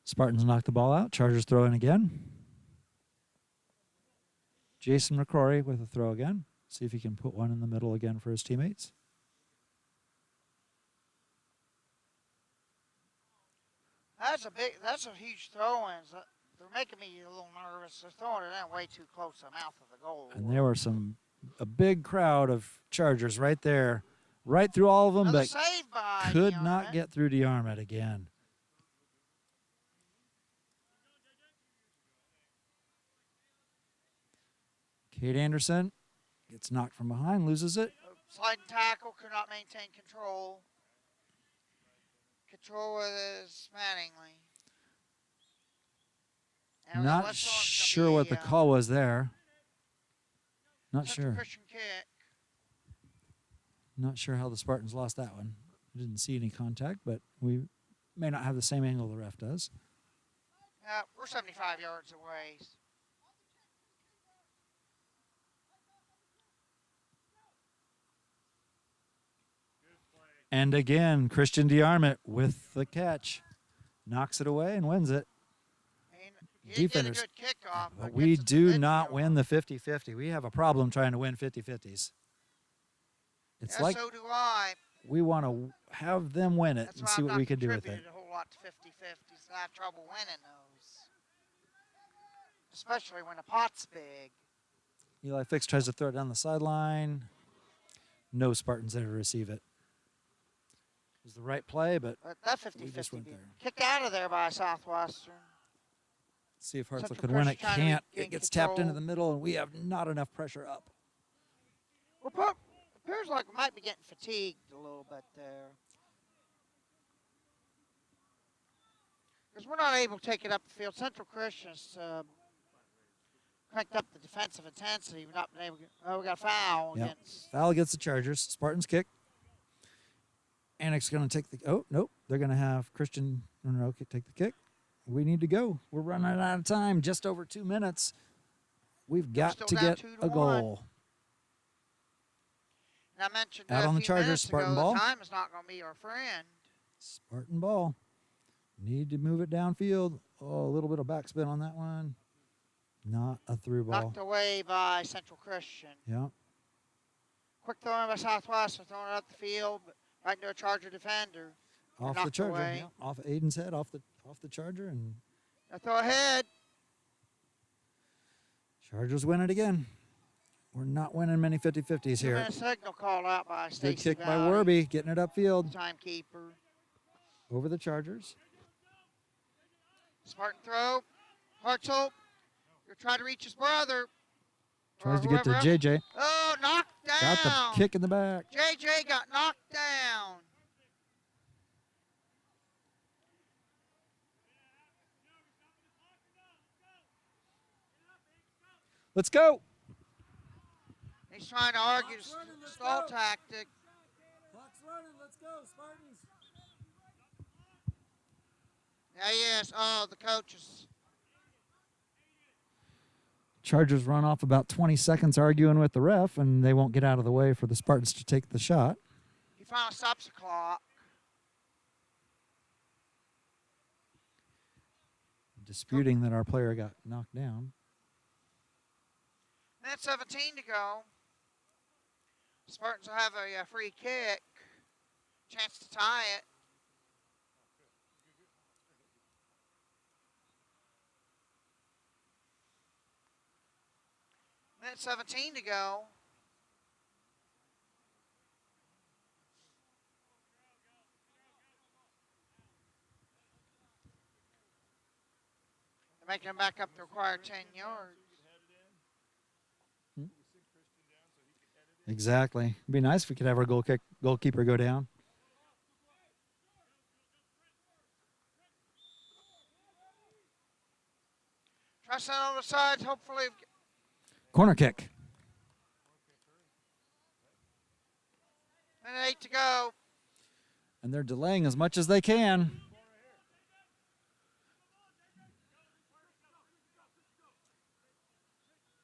Spartans knock the ball out. Chargers throw in again. Jason McCrory with a throw again. See if he can put one in the middle again for his teammates. That's a huge throw-in. They're making me a little nervous. They're throwing it in way too close to the mouth of the goal. And there were a big crowd of Chargers right there, right through all of them, Another but save by could DeArmond. not get through DeArmond again. Kate Anderson gets knocked from behind, loses it. Sliding tackle, could not maintain control. Control is Mattingly. And Not West Orange sure gonna what be, the call was there. Not Central sure. Christian kick. Not sure how the Spartans lost that one. Didn't see any contact, but we may not have the same angle the ref does. We're 75 yards away. And again, Christian DeArmond with the catch. Knocks it away and wins it. He did get a Defenders. good kickoff. But we do not win the 50-50. We have a problem trying to win 50-50s. It's Yeah, like so do I. we want to have them win it That's and why see I've what not we can do with it. contributed a whole lot to 50-50s. I have trouble winning those. Especially when the pot's big. Eli Fix tries to throw it down the sideline. No Spartans there to receive it. It was the right play, but But that we just 50-50 went be there. kicked out of there by Southwestern. See if Hartzell Central can win it. Christian trying to Can't. regain It gets tapped into control. the middle, and we have not enough pressure up. Appears like we might be getting fatigued a little bit there. Because we're not able to take it up the field. Central Christian's cranked up the defensive intensity. We've not been able to we got a foul Yep. against. Foul against the Chargers. Spartans kick. Annex going to take the. Oh, nope. They're going to have Christian Monroe take the kick. We need to go. We're running out of time. Just over 2 minutes. We've got still to down get 2-1. a goal. And I mentioned Out a on the few Chargers, minutes Spartan ago, ball. the time is not going to be our friend. Spartan ball. Need to move it downfield. Oh, a little bit of backspin on that one. Not a through ball. Knocked away by Central Christian. Yeah. Quick throw in by Southwestern, throwing it up the field, but right into a Charger defender. Off knocked the Charger. away. Yeah. Off Aiden's head, off the Charger, and A throw ahead. Chargers win it again. We're not winning many 50-50s here. 2-minute signal called out by Good Stacey kick by Valley, Werby, getting it upfield timekeeper. over the Chargers. Spartan throw. Hartzell. You're trying to reach his brother. Tries Or to get to whoever else. JJ. Oh, knocked down. Got the kick in the back. JJ got knocked down. Let's go. He's trying to argue the stall tactic. Clock's running. Let's go, Spartans. Yeah, yes. Oh, the coaches. Chargers run off about 20 seconds arguing with the ref, and they won't get out of the way for the Spartans to take the shot. He finally stops the clock. Disputing that our player got knocked down. Minute 17 to go. Spartans will have a free kick. Chance to tie it. Minute 17 to go. They're making them back up the required 10 yards. Exactly. It'd be nice if we could have our goalkeeper go down. Try to send on the sides, hopefully. Corner kick. Minute 8 to go. And they're delaying as much as they can.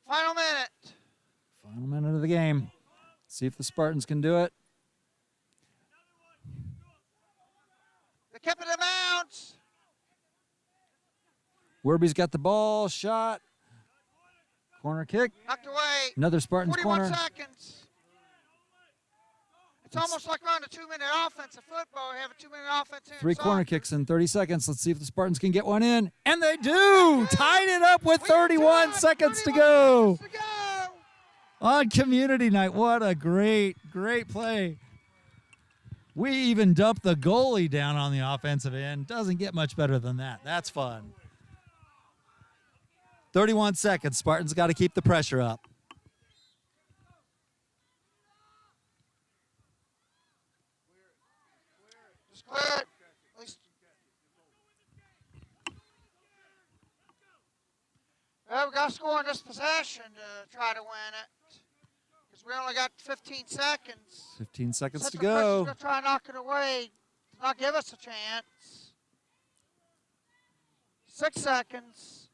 Final minute. Final minute of the game. See if the Spartans can do it. They're keeping them out. Werby's got the ball. Shot. Corner kick. Knocked away. Another Spartans 41 corner. seconds. It's almost like we're on a 2-minute offense of football. We have a 2-minute offense here. in 3 corner soccer. kicks in 30 seconds. Let's see if the Spartans can get one in. And they do! Tied it up with We 31 tied, seconds to 31 go. seconds to go. On community night. What a great play. We even dumped the goalie down on the offensive end. Doesn't get much better than that. That's fun. 31 seconds. Spartans got to keep the pressure up. Just clear it. At least. Well, we got to score in this possession to try to win it. Because we only got 15 seconds. 15 seconds to Central Christian's go. going to try and knock it away. To not give us a chance. 6 seconds.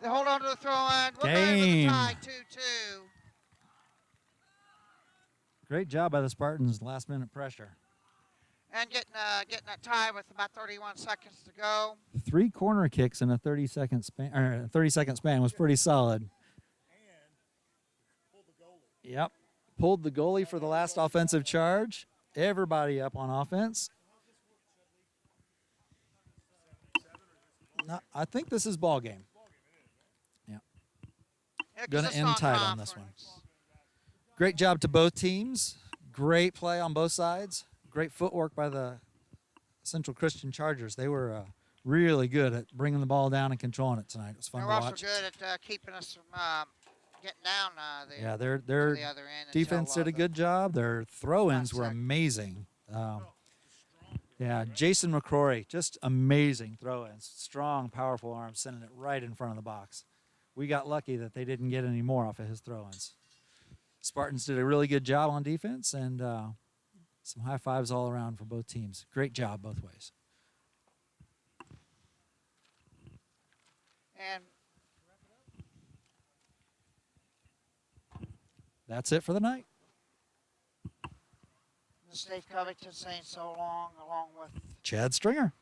They hold on to the throw in. We're going with the Game. tie 2-2. Great job by the Spartans. Last minute pressure. And getting that tie with about 31 seconds to go. 3 corner kicks in a 30-second span. Or 30-second span was pretty solid. Yep. Pulled the goalie for the last offensive charge. Everybody up on offense. No, I think this is ball game. Yeah. Yeah, 'cause Gonna it's end tight on this one. Great job to both teams. Great play on both sides. Great footwork by the Central Christian Chargers. They were really good at bringing the ball down and controlling it tonight. It was fun They're to also watch. good at keeping us from getting down Yeah, to their the other end. defense did a good job. Their throw-ins were Seconds. amazing. Yeah, Jason McCrory, just amazing throw-ins. Strong, powerful arms, sending it right in front of the box. We got lucky that they didn't get any more off of his throw-ins. Spartans did a really good job on defense, and some high fives all around for both teams. Great job both ways. And That's it for the night. Steve Covington saying so long, along with Chad Stringer.